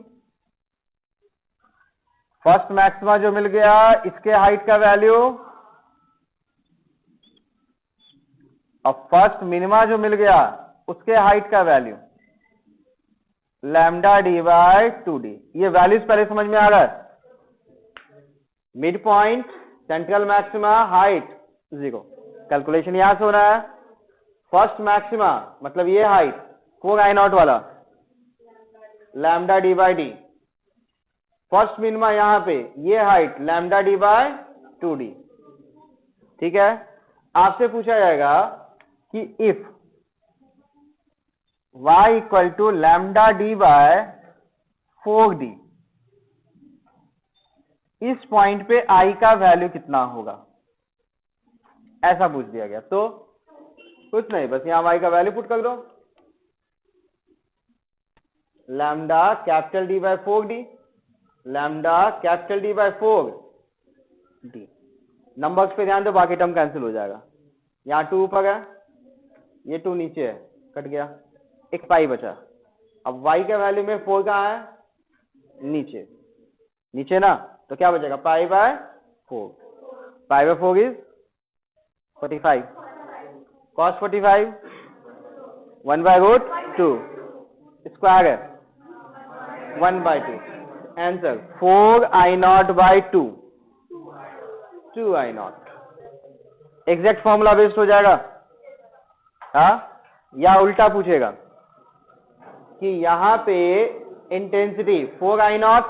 फर्स्ट मैक्सिमा जो मिल गया इसके हाइट का वैल्यू और फर्स्ट मिनिमा जो मिल गया उसके हाइट का value lambda D bye 2d। ये वैल्यूज पहले समझ में आ रहा है। Mid point, central maxima, height 0। Calculation यहां से हो रहा है। फर्स्ट मैक्सिमा मतलब ये हाइट 4i0 वाला lambda D by d. First minima यहां पे ये height lambda D bye 2d। ठीक है, आपसे पूछा जाएगा कि if y equal to lambda D by 4d, इस पॉइंट पे i का वैल्यू कितना होगा, ऐसा पूछ दिया गया। तो कुछ नहीं, बस यहां y का वैल्यू पुट कर दो, lambda capital D by 4d, lambda capital D by 4d। Numbers पे ध्यान दो, बाकी टर्म कैंसिल हो जाएगा। यहाँ 2 ऊपर है, ये 2 नीचे है, कट गया, एक पाई बचा। अब y का वैल्यू में 4 कहाँ है, नीचे, नीचे ना, तो क्या बचेगा, pi by 4। Pi by 4 is 45, cos 45 1 by root 2, square है 1 by 2। Answer 4i0 by 2, 2i0। Exact formula based हो जाएगा। हाँ, या उल्टा पूछेगा कि यहां पे इंटेंसिटी 4i0,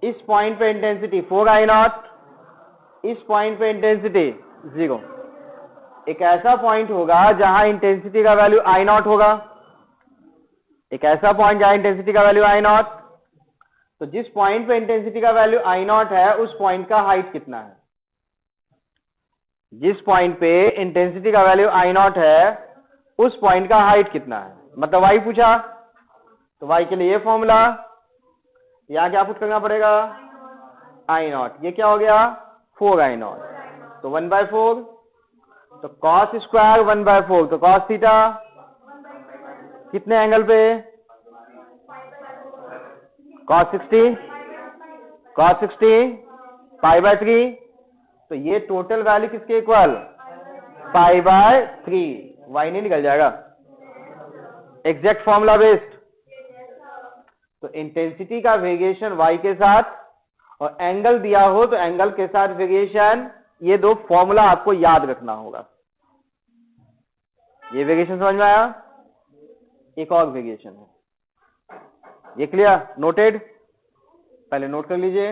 इस पॉइंट पे इंटेंसिटी 4i0, इस पॉइंट पे इंटेंसिटी 0। एक ऐसा पॉइंट होगा जहां इंटेंसिटी का वैल्यू i0 होगा, एक ऐसा पॉइंट जहां इंटेंसिटी का वैल्यू i0। तो जिस पॉइंट पे इंटेंसिटी का वैल्यू i0 है उस पॉइंट का हाइट कितना है, जिस पॉइंट पे इंटेंसिटी का वैल्यू i0 है उस पॉइंट का हाइट कितना है, मतलब y पूछा, तो y के लिए ये फॉर्मूला, यहां क्या पुट करना पड़ेगा, i0, ये क्या हो गया 4i0, तो 1 बाय 4, तो cos स्क्वायर 1 बाय 4, तो cos थीटा कितने एंगल पे, cos 60, cos 60 पाई बाय 3, तो ये टोटल वैल्यू किसके इक्वल, पाई बाय 3, y नहीं निकल जाएगा। एग्जैक्ट फॉर्मूला बेस्ड, तो इंटेंसिटी का वेरिएशन y के साथ और एंगल दिया हो तो एंगल के साथ वेरिएशन, ये दो फॉर्मूला आपको याद रखना होगा। ये वेरिएशन समझ में आया। एक और वेरिएशन है, ये क्लियर, नोटेड, पहले नोट कर लीजिए।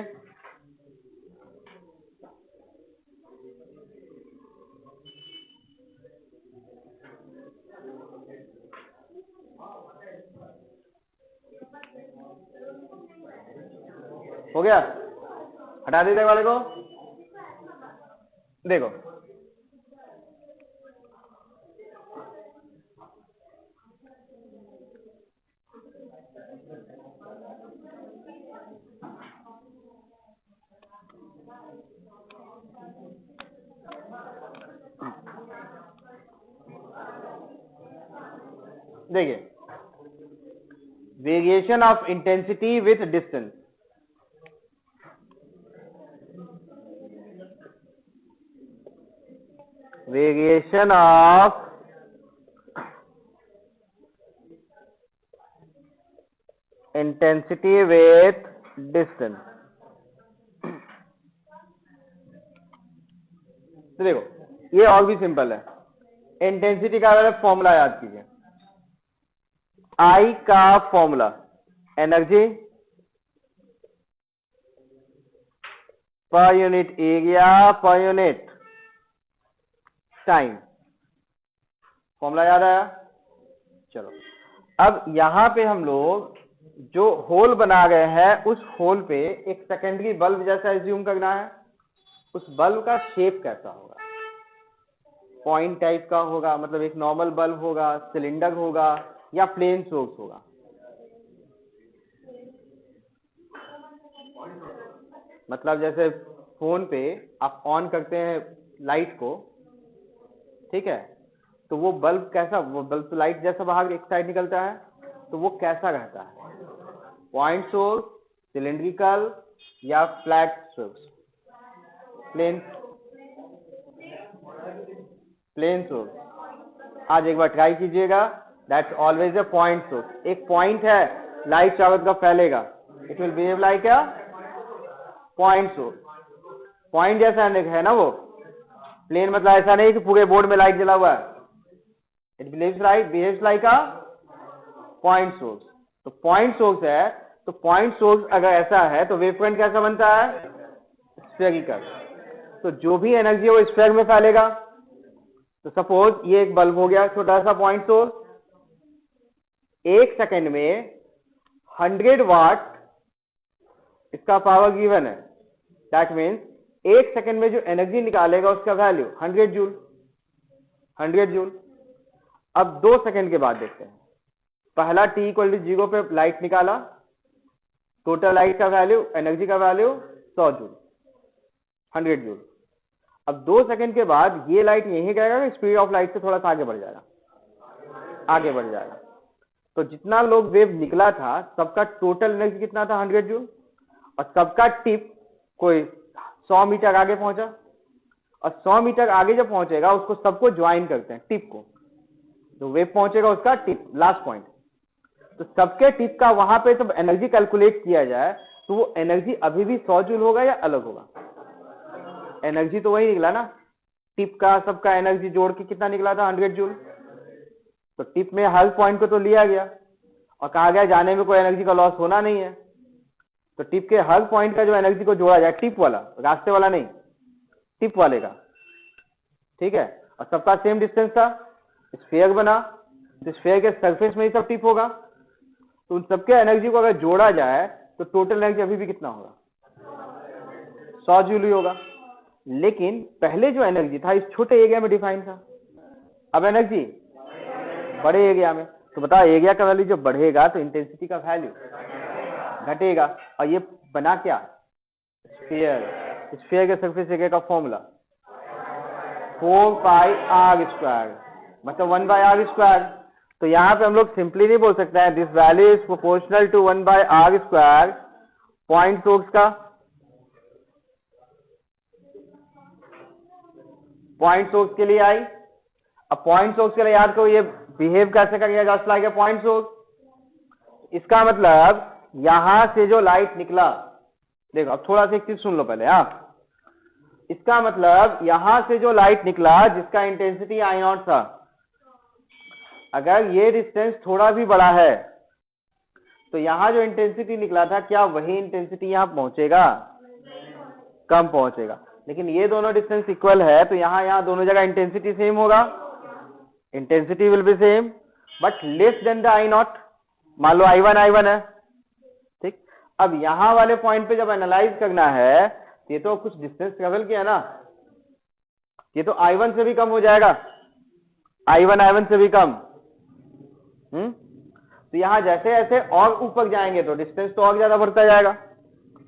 हो गया, हटा दीजिए वाले को। देखो देखिए, variation of intensity with distance, variation of intensity with distance. तो देखो ये और भी सिंपल है, इंटेंसिटी का वाला फॉर्मूला याद कीजिए, I का formula energy per unit area per unit time, formula याद आया। चलो अब यहां पे हम लोग जो होल बना गए हैं उस होल पे एक सेकेंडरी बल्ब जैसा एज्यूम करना है। उस बल्ब का शेप कैसा होगा, पॉइंट टाइप का होगा, मतलब एक नॉर्मल बल्ब होगा, सिलेंडर होगा, या प्लेन सोर्स होगा। मतलब जैसे फोन पे आप ऑन करते हैं लाइट को, ठीक है, तो वो बल्ब कैसा, वो बल्ब लाइट जैसा बाहर एक साइड निकलता है, तो वो कैसा रहता है, पॉइंट सोर्स, सिलेंड्रिकल या फ्लैट सोर्स, प्लेन सोर्स। आज एक बार ट्राई कीजिएगा, that's always a point source. एक पॉइंट है, लाइट चारों तरफ फैलेगा, it will behave like a point source. Point जैसा है ना वो, प्लेन मतलब ऐसा नहीं कि पूरे बोर्ड में लाइट जला हुआ है, it behaves like a point source. तो पॉइंट सोर्स है, तो पॉइंट सोर्स अगर ऐसा है तो वेवफ्रंट कैसा बनता है, स्फेरिकल। तो जो भी एनर्जी है वो स्फेयर में फैलेगा। तो सपोज ये एक बल्ब हो गया, छोटा सा पॉइंट सोर्स, 1 सेकेंड में 100 वाट इसका पावर गिवन है, दैट मीन्स 1 सेकेंड में जो एनर्जी निकालेगा उसका वैल्यू 100 जूल। 100 जूल। अब 2 सेकेंड के बाद देखते हैं, पहला t = 0 पे लाइट निकाला, टोटल लाइट का वैल्यू, एनर्जी का वैल्यू 100 जूल, 100 जूल। अब 2 सेकेंड के बाद ये लाइट यही कहेगा कि स्पीड ऑफ लाइट से थोड़ा सा आगे बढ़ जाएगा, आगे बढ़ जाएगा। तो जितना लोग वेव निकला था सबका टोटल एनर्जी कितना था, 100 जूल, और सबका टिप कोई 100 मीटर आगे पहुंचा, और 100 मीटर आगे जब पहुंचेगा उसको सबको ज्वाइन करते हैं, टिप को, जो वेव पहुंचेगा उसका टिप, लास्ट पॉइंट। तो सबके टिप का वहां पे जब एनर्जी कैलकुलेट किया जाए तो वो एनर्जी अभी भी 100 जूल होगा या अलग होगा, एनर्जी तो वही निकला ना, टिप का सबका एनर्जी जोड़ के कितना निकला था, 100 जूल। तो टिप में हर पॉइंट को तो लिया गया और कहा गया जाने में कोई एनर्जी का लॉस होना नहीं है, तो टिप के हर पॉइंट का जो एनर्जी को जोड़ा जाए, टिप वाला, रास्ते वाला नहीं, टिप वाले का, ठीक है, और सबका सेम डिस्टेंस था, स्फीयर बना, तो स्फीयर के सरफेस में ही सब टिप होगा, तो उन सबके एनर्जी को अगर जोड़ा जाए तो टोटल एनर्जी अभी भी कितना होगा, 100 जूल ही होगा। लेकिन पहले जो एनर्जी था इस छोटे एरिया में डिफाइन था, अब एनर्जी बड़े एरिया में, तो बताओ एरिया का वैल्यू जब बढ़ेगा तो इंटेंसिटी का वैल्यू घटेगा, और ये बना क्या, स्फीयर, स्फीयर के सरफेस एरिया का फॉर्मूला 4πr², मतलब 1/r²। तो यहां पे हम लोग सिंपली नहीं बोल सकते हैं this value is proportional to 1/r², point source का, पॉइंट सोर्स के लिए आई। अब पॉइंट सोर्स के लिए याद करो ये बिहेव कैसे करेगा, just like a point source. इसका मतलब यहां से जो लाइट निकला, देखो अब थोड़ा सा एक चीज सुन लो पहले, इसका मतलब यहां से जो लाइट निकला जिसका इंटेंसिटी I0 था, अगर ये डिस्टेंस थोड़ा भी बड़ा है तो यहां जो इंटेंसिटी निकला था क्या वही इंटेंसिटी यहां पहुंचेगा, कम पहुंचेगा। लेकिन ये दोनों डिस्टेंस इक्वल है तो यहां दोनों जगह इंटेंसिटी सेम होगा, intensity will B same but less than the I0। मान लो I1 है, ठीक। अब यहां वाले पॉइंट पे जब एनालाइज करना है तो ये तो कुछ डिस्टेंस ट्रेवल किया ना, ये तो I1 से भी कम हो जाएगा, I1 से भी कम। तो यहां जैसे जैसे और ऊपर जाएंगे तो डिस्टेंस तो और ज्यादा बढ़ता जाएगा,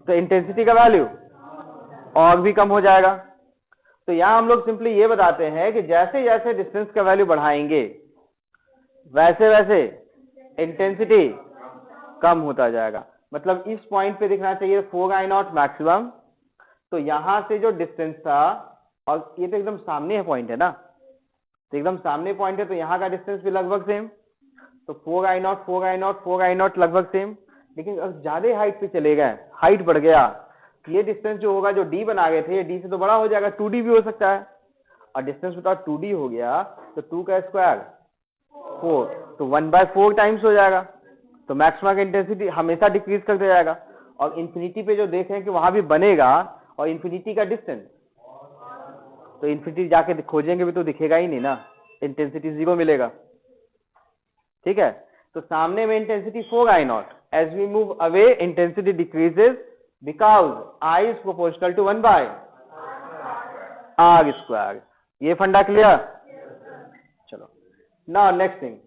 तो इंटेंसिटी का वैल्यू और भी कम हो जाएगा। तो यहां हम लोग सिंपली ये बताते हैं कि जैसे जैसे डिस्टेंस का वैल्यू बढ़ाएंगे वैसे वैसे इंटेंसिटी कम होता जाएगा। मतलब इस पॉइंट पे दिखना चाहिए 4I0 मैक्सिमम। तो यहां से जो डिस्टेंस था, और ये तो एकदम सामने है पॉइंट है ना, तो एकदम सामने पॉइंट है तो यहाँ का डिस्टेंस भी लगभग सेम, तो 4I0 लगभग सेम। लेकिन अगर ज्यादा हाइट पे चले गए, हाइट बढ़ गया, ये डिस्टेंस जो होगा, जो d बना गए थे, ये d से तो बड़ा हो जाएगा, 2d भी हो सकता है, और डिस्टेंस बताओ 2d हो गया तो 2 का स्क्वायर 4, तो 1/4 टाइम्स हो जाएगा। तो मैक्सिमम का इंटेंसिटी हमेशा डिक्रीज करते जाएगा, और इंफिनिटी पे जो देखें कि वहां भी बनेगा, और इंफिनिटी का डिस्टेंस, तो इंफिनिटी जाके खोजेंगे भी तो दिखेगा ही नहीं ना, इंटेंसिटी 0 मिलेगा, ठीक है। तो सामने में intensity 4I0, as we move away intensity decreases because I is proportional to 1/r²। ये फंडा क्लियर? चलो नाउ नेक्स्ट थिंग,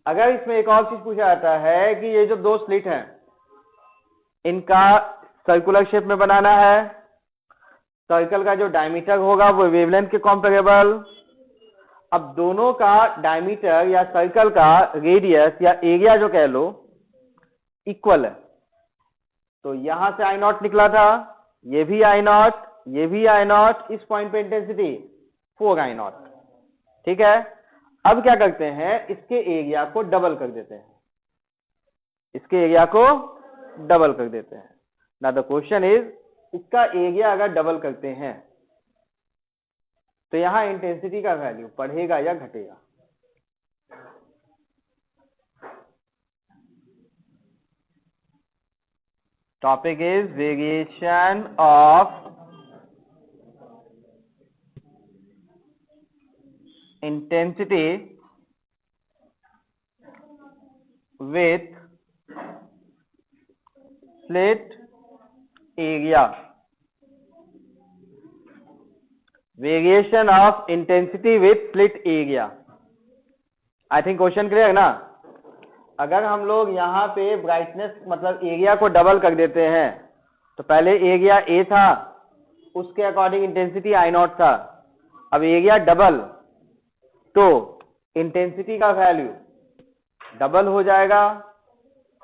अगर इसमें एक और चीज पूछा जाता है कि ये जो दो स्लिट हैं इनका सर्कुलर शेप में बनाना है, सर्कल का जो डायमीटर होगा वो वेवलेंथ के कॉम्पेरेबल, अब दोनों का डायमीटर या सर्कल का रेडियस या एरिया जो कह लो इक्वल है। तो यहां से I0 निकला था, ये भी I0, ये भी I0, इस पॉइंट पे इंटेंसिटी 4I0। ठीक है, अब क्या करते हैं, इसके एरिया को डबल कर देते हैं, इसके एरिया को डबल कर देते हैं। नाउ द क्वेश्चन इज, इसका एरिया अगर डबल करते हैं तो यहां इंटेंसिटी का वैल्यू बढ़ेगा या घटेगा? Topic is variation of intensity with slit area, variation of intensity with slit area। I think question clear ना? अगर हम लोग यहाँ पे ब्राइटनेस मतलब एरिया को डबल कर देते हैं, तो पहले एरिया ए था, उसके अकॉर्डिंग इंटेंसिटी I0 था, अब एरिया डबल तो इंटेंसिटी का वैल्यू डबल हो जाएगा,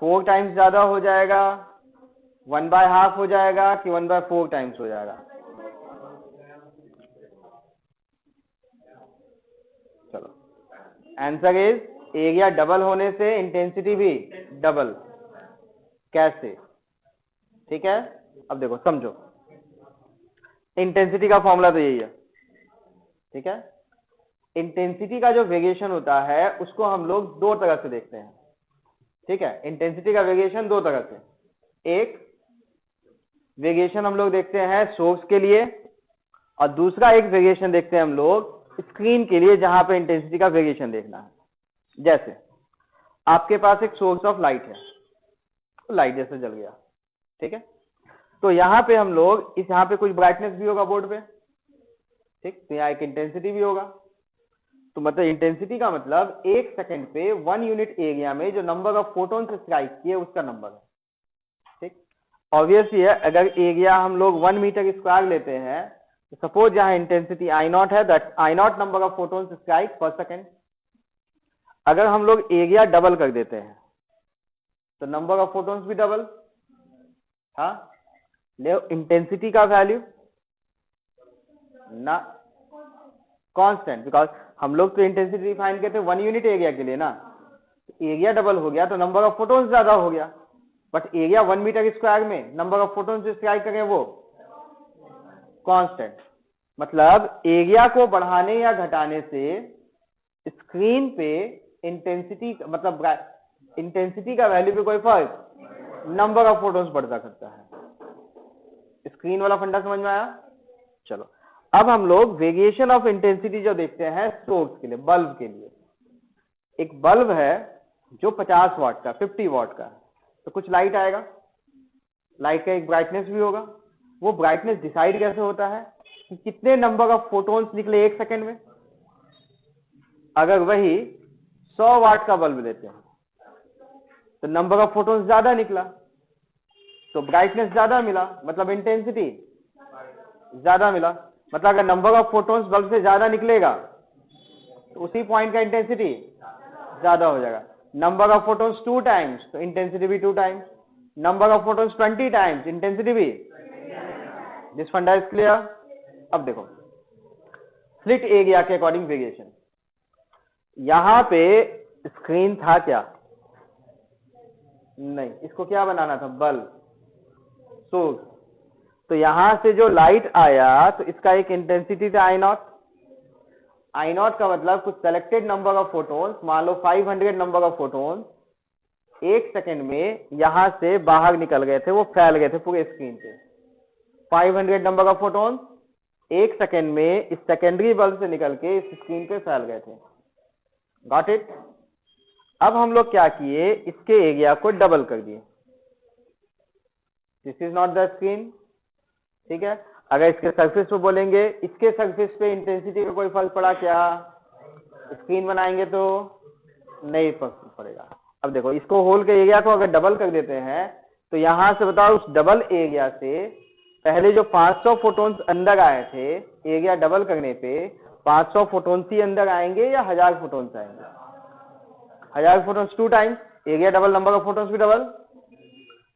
4 टाइम्स ज्यादा हो जाएगा, 1/2 हो जाएगा कि 1/4 टाइम्स हो जाएगा? चलो, आंसर इज एरिया डबल होने से इंटेंसिटी भी डबल। कैसे? ठीक है, अब देखो समझो, इंटेंसिटी का फॉर्मूला तो यही है। ठीक है, इंटेंसिटी का जो वेरिएशन होता है उसको हम लोग दो तरह से देखते हैं। ठीक है, इंटेंसिटी का वेरिएशन दो तरह से, एक वेरिएशन हम लोग देखते हैं सोर्स के लिए, और दूसरा एक वेरिएशन देखते हैं हम लोग स्क्रीन के लिए, जहां पे इंटेंसिटी का वेरिएशन देखना है। जैसे आपके पास एक सोर्स ऑफ लाइट है, लाइट जैसे जल गया, ठीक है, तो यहां पे हम लोग इस यहां पे कुछ ब्राइटनेस भी होगा बोर्ड पे, ठीक, तो यहाँ एक इंटेंसिटी भी होगा। तो मतलब इंटेंसिटी का मतलब 1 सेकंड पे 1 यूनिट एरिया में जो नंबर ऑफ फोटोन से स्ट्राइक किए उसका नंबर है। ठीक, ऑब्वियसली है, अगर एरिया हम लोग 1 मीटर स्क्वायर लेते हैं, तो सपोज जहां इंटेंसिटी I0 है, that I0 number of photon से स्ट्राइक पर सेकंड। अगर हम लोग एरिया डबल कर देते हैं तो नंबर ऑफ फोटोन्स भी डबल। हाँ, ले इंटेंसिटी का वैल्यू ना कांस्टेंट, बिकॉज हम लोग तो इंटेंसिटी डिफाइन करते हैं 1 यूनिट एरिया के लिए ना, एरिया डबल हो गया तो नंबर ऑफ फोटोन्स ज्यादा हो गया, बट एरिया 1 मीटर स्क्वायर में नंबर ऑफ फोटोन्स जो स्ट्राइक करें वो कांस्टेंट। मतलब एरिया को बढ़ाने या घटाने से स्क्रीन पे इंटेंसिटी मतलब इंटेंसिटी का वैल्यू पे कोई फर्क, नंबर ऑफ फोटोन्स बढ़ता करता है। स्क्रीन वाला फंडा समझ में आया? चलो, अब हम लोग वेरिएशन ऑफ इंटेंसिटी जो देखते हैं सोर्स के लिए, बल्ब के लिए। एक बल्ब है जो 50 वाट का, 50 वाट का, तो कुछ लाइट आएगा, लाइट का एक ब्राइटनेस भी होगा। वो ब्राइटनेस डिसाइड कैसे होता है कि कितने नंबर ऑफ फोटोन्स निकले 1 सेकंड में। अगर वही 100 वाट का बल्ब लेते हैं तो नंबर ऑफ फोटोन्स ज्यादा निकला, तो ब्राइटनेस ज्यादा मिला, मतलब इंटेंसिटी ज्यादा मिला। मतलब अगर नंबर ऑफ फोटोन्स बल्ब से ज्यादा निकलेगा तो उसी पॉइंट का इंटेंसिटी ज्यादा हो जाएगा। नंबर ऑफ फोटोन्स 2 टाइम्स तो इंटेंसिटी भी 2 times, number of photons 20 times, intensity भी। दिस फंडा इज क्लियर? अब देखो स्लिट एरिया के अकॉर्डिंग वेरिएशन। यहां पे स्क्रीन था क्या? नहीं, इसको क्या बनाना था? Bulb, source. तो यहां से जो लाइट आया तो इसका एक इंटेंसिटी था I0। I0 का मतलब कुछ सेलेक्टेड नंबर ऑफ फोटोन्स, मान लो 500 नंबर ऑफ फोटोन्स 1 सेकंड में यहां से बाहर निकल गए थे, वो फैल गए थे पूरे स्क्रीन पे। 500 नंबर ऑफ फोटोन्स 1 सेकंड में इस सेकेंडरी बल्ब से निकल के इस स्क्रीन पे फैल गए थे। Got it? अब हम लोग क्या किए, इसके एरिया को डबल कर दिए। This is not the screen, ठीक है। अगर इसके सरफेस पे बोलेंगे, इसके सरफेस पे इंटेंसिटी का कोई फर्क पड़ा क्या? स्क्रीन बनाएंगे तो नहीं फर्क पड़ेगा। अब देखो, इसको होल के एरिया को अगर डबल कर देते हैं तो यहां से बताओ उस डबल एरिया से पहले जो 500 फोटोन्स अंदर आए थे, एरिया डबल करने पे 500 फोटोन्स ही अंदर आएंगे या 1000 फोटोन्स आएंगे? 1000 photons 2 times, area double, number of photons भी डबल,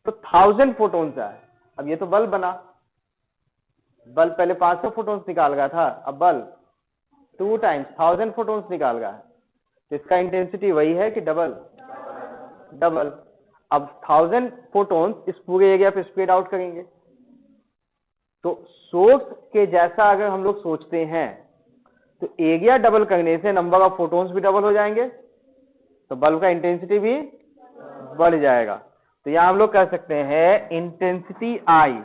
तो 1000 फोटोन्स आए। अब ये तो बल्ब बना, बल्ब पहले 500 फोटोन्स निकाल रहा था, अब बल्ब 2 टाइम्स 1000 फोटोन्स निकाल रहा है, तो इसका इंटेंसिटी वही है कि डबल? डबल। अब 1000 फोटोन्स इस पूरे एरिया पे स्प्रेड आउट करेंगे, तो सोर्स के जैसा अगर हम लोग सोचते हैं तो एरिया डबल करने से नंबर ऑफ फोटोन्स भी डबल हो जाएंगे, तो बल्ब का इंटेंसिटी भी बढ़ जाएगा। तो यहां हम लोग कह सकते हैं intensity I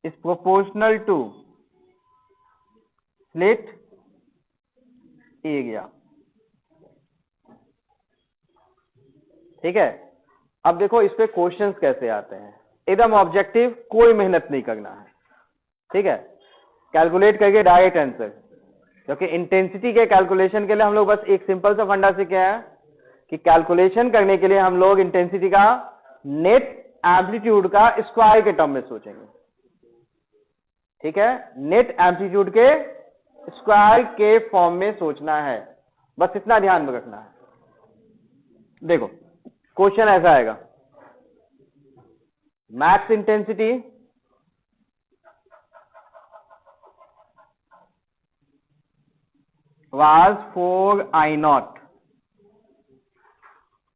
is proportional to slit area. ठीक है, अब देखो इस पे क्वेश्चंस कैसे आते हैं, एकदम ऑब्जेक्टिव, कोई मेहनत नहीं करना है। ठीक है, कैलकुलेट करके डायरेक्ट आंसर, क्योंकि इंटेंसिटी के कैलकुलेशन के लिए हम लोग बस एक सिंपल सा फंडा सीखे हैं कि कैलकुलेशन करने के लिए हम लोग इंटेंसिटी का नेट एम्पलीट्यूड का स्क्वायर के टर्म में सोचेंगे। ठीक है, नेट एम्पलीट्यूड के स्क्वायर के फॉर्म में सोचना है, बस इतना ध्यान में रखना है। देखो क्वेश्चन ऐसा आएगा, मैक्स इंटेंसिटी was 4I0,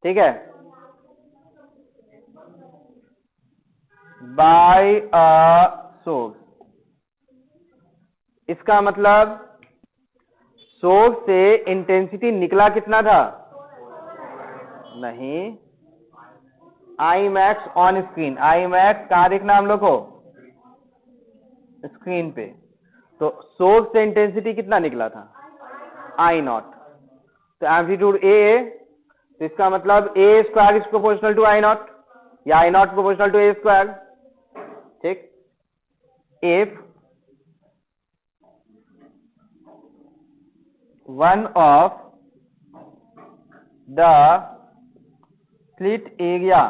ठीक है, बाय अ सोर्स। इसका मतलब सोर्स से इंटेंसिटी निकला कितना था? नहीं, I max on screen. I max कहां देखना हम लोग को? स्क्रीन पे। तो सोर्स से इंटेंसिटी कितना निकला था? I0। तो एम्पलीट्यूड ए, तो इसका मतलब A square is proportional to I0 या I0 proportional to A square. ठीक, if one of the slit area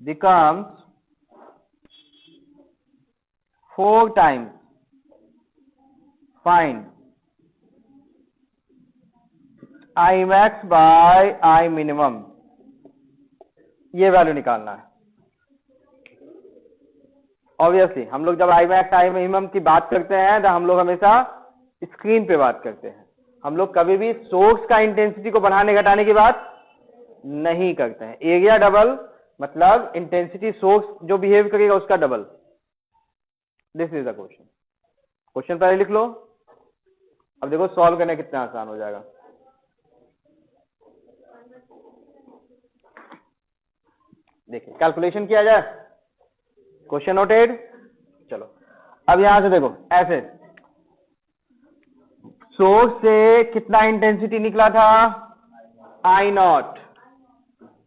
becomes 4 times, find I max by I minimum। ये वैल्यू निकालना है। ऑब्वियसली हम लोग जब I max I minimum की बात करते हैं तो हम लोग हमेशा स्क्रीन पे बात करते हैं, हम लोग कभी भी सोर्स का इंटेंसिटी को बढ़ाने घटाने की बात नहीं करते हैं। एरिया डबल मतलब इंटेंसिटी सोर्स जो बिहेव करेगा उसका double. This is the question. Question पहले लिख लो, अब देखो सॉल्व करना कितना आसान हो जाएगा। देखिए कैलकुलेशन किया जाए, क्वेश्चन नोटेड। चलो अब यहां से देखो, ऐसे सोर्स से कितना इंटेंसिटी निकला था? I0,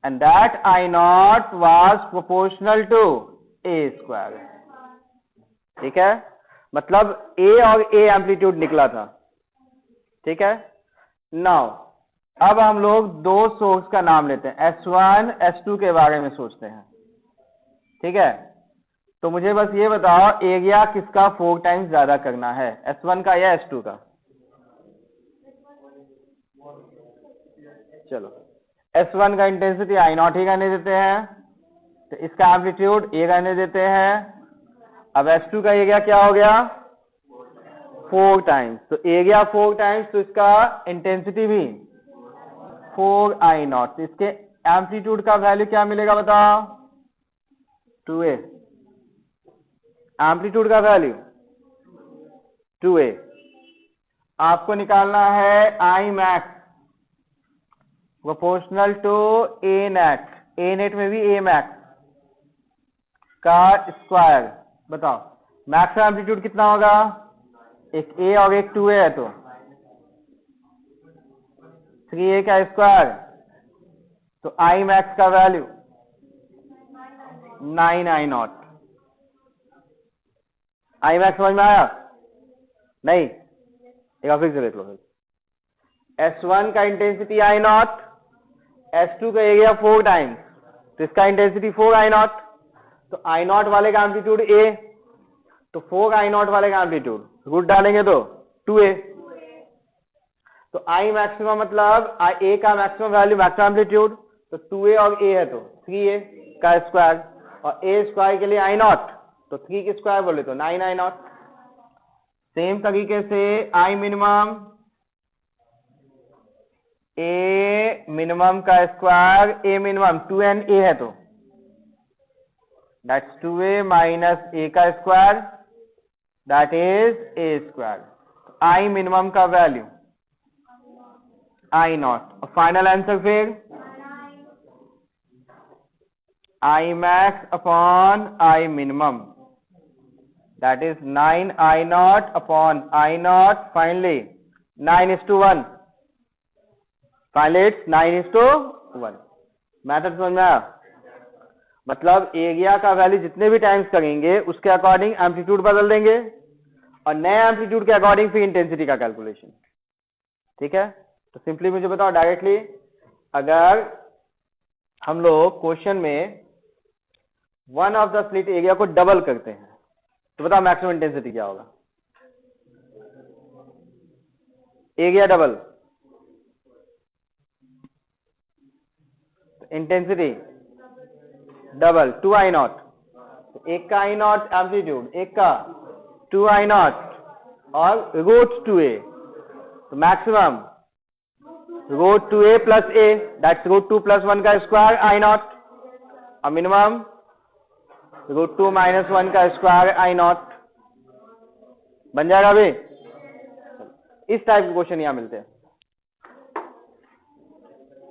and that I0 was proportional to A square। ठीक है, मतलब A और A एम्पलीट्यूड निकला था। ठीक है, नाउ अब हम लोग दो सोर्स का नाम लेते हैं, S1 S2 के बारे में सोचते हैं। ठीक है, तो मुझे बस ये बताओ एरिया किसका 4 टाइम्स ज्यादा करना है, S1 का या S2 का? चलो S1 का इंटेंसिटी I0 ही करने देते हैं, तो इसका एम्पलीट्यूड A करने देते हैं। अब S2 का एरिया क्या हो गया? 4 टाइम्स, तो एरिया 4 टाइम्स, तो इसका इंटेंसिटी भी 4I0। तो इसके एम्पलीट्यूड का वैल्यू क्या मिलेगा बताओ? 2A। एम्पलीट्यूड का वैल्यू 2A। आपको निकालना है I max proportional to A net, A net में भी A max का स्क्वायर। बताओ मैक्स का एम्पलीट्यूड कितना होगा? एक A और एक 2A है, तो 3A का स्क्वायर, तो I max का वैल्यू 9I0। I max समझ में आया? नहीं, एक बार फिर से देख लो। S1 का इंटेंसिटी I0, S2 का एरिया 4 टाइम्स, तो इसका इंटेंसिटी 4I0, तो I0 वाले का एम्पलीट्यूड A, तो 4I0 वाले का एम्पलीट्यूड रूट डालेंगे तो 2a, तो I मैक्सिमम मतलब a का मैक्सिमम वैल्यू मैक्सिमम एम्पलीट्यूड, तो 2a और a है तो 3a का स्क्वायर, और a स्क्वायर के लिए I0 तो 3 के स्क्वायर बोले तो 9I0। सेम तरीके से I मिनिमम a मिनिमम का स्क्वायर a मिनिमम 2na है तो दैट्स 2a माइनस a का square that is a square. I minimum का वैल्यू I0, और फाइनल आंसर फिर I max upon I minimum, that is 9I0 upon I0, finally 9:1, finally it's 9:1। Method समझ में आया? मतलब एरिया का वैल्यू जितने भी टाइम्स करेंगे उसके अकॉर्डिंग एम्पलीट्यूड बदल देंगे, और नए एम्पलीट्यूड के अकॉर्डिंग फिर इंटेंसिटी का कैलकुलेशन। ठीक है, तो सिंपली मुझे बताओ डायरेक्टली, अगर हम लोग क्वेश्चन में one of the slit area को डबल करते हैं तो बताओ मैक्सिमम इंटेंसिटी क्या होगा? Area double, intensity double 2I0, एक का I0 एम्पलीट्यूड, एक का 2I0 और √2a, तो maximum √2a plus a, that's √2 plus 1 का स्क्वायर I0, और मिनिमम √2 माइनस 1 का स्क्वायर I0। बन जाएगा अभी? इस टाइप के क्वेश्चन यहां मिलते हैं।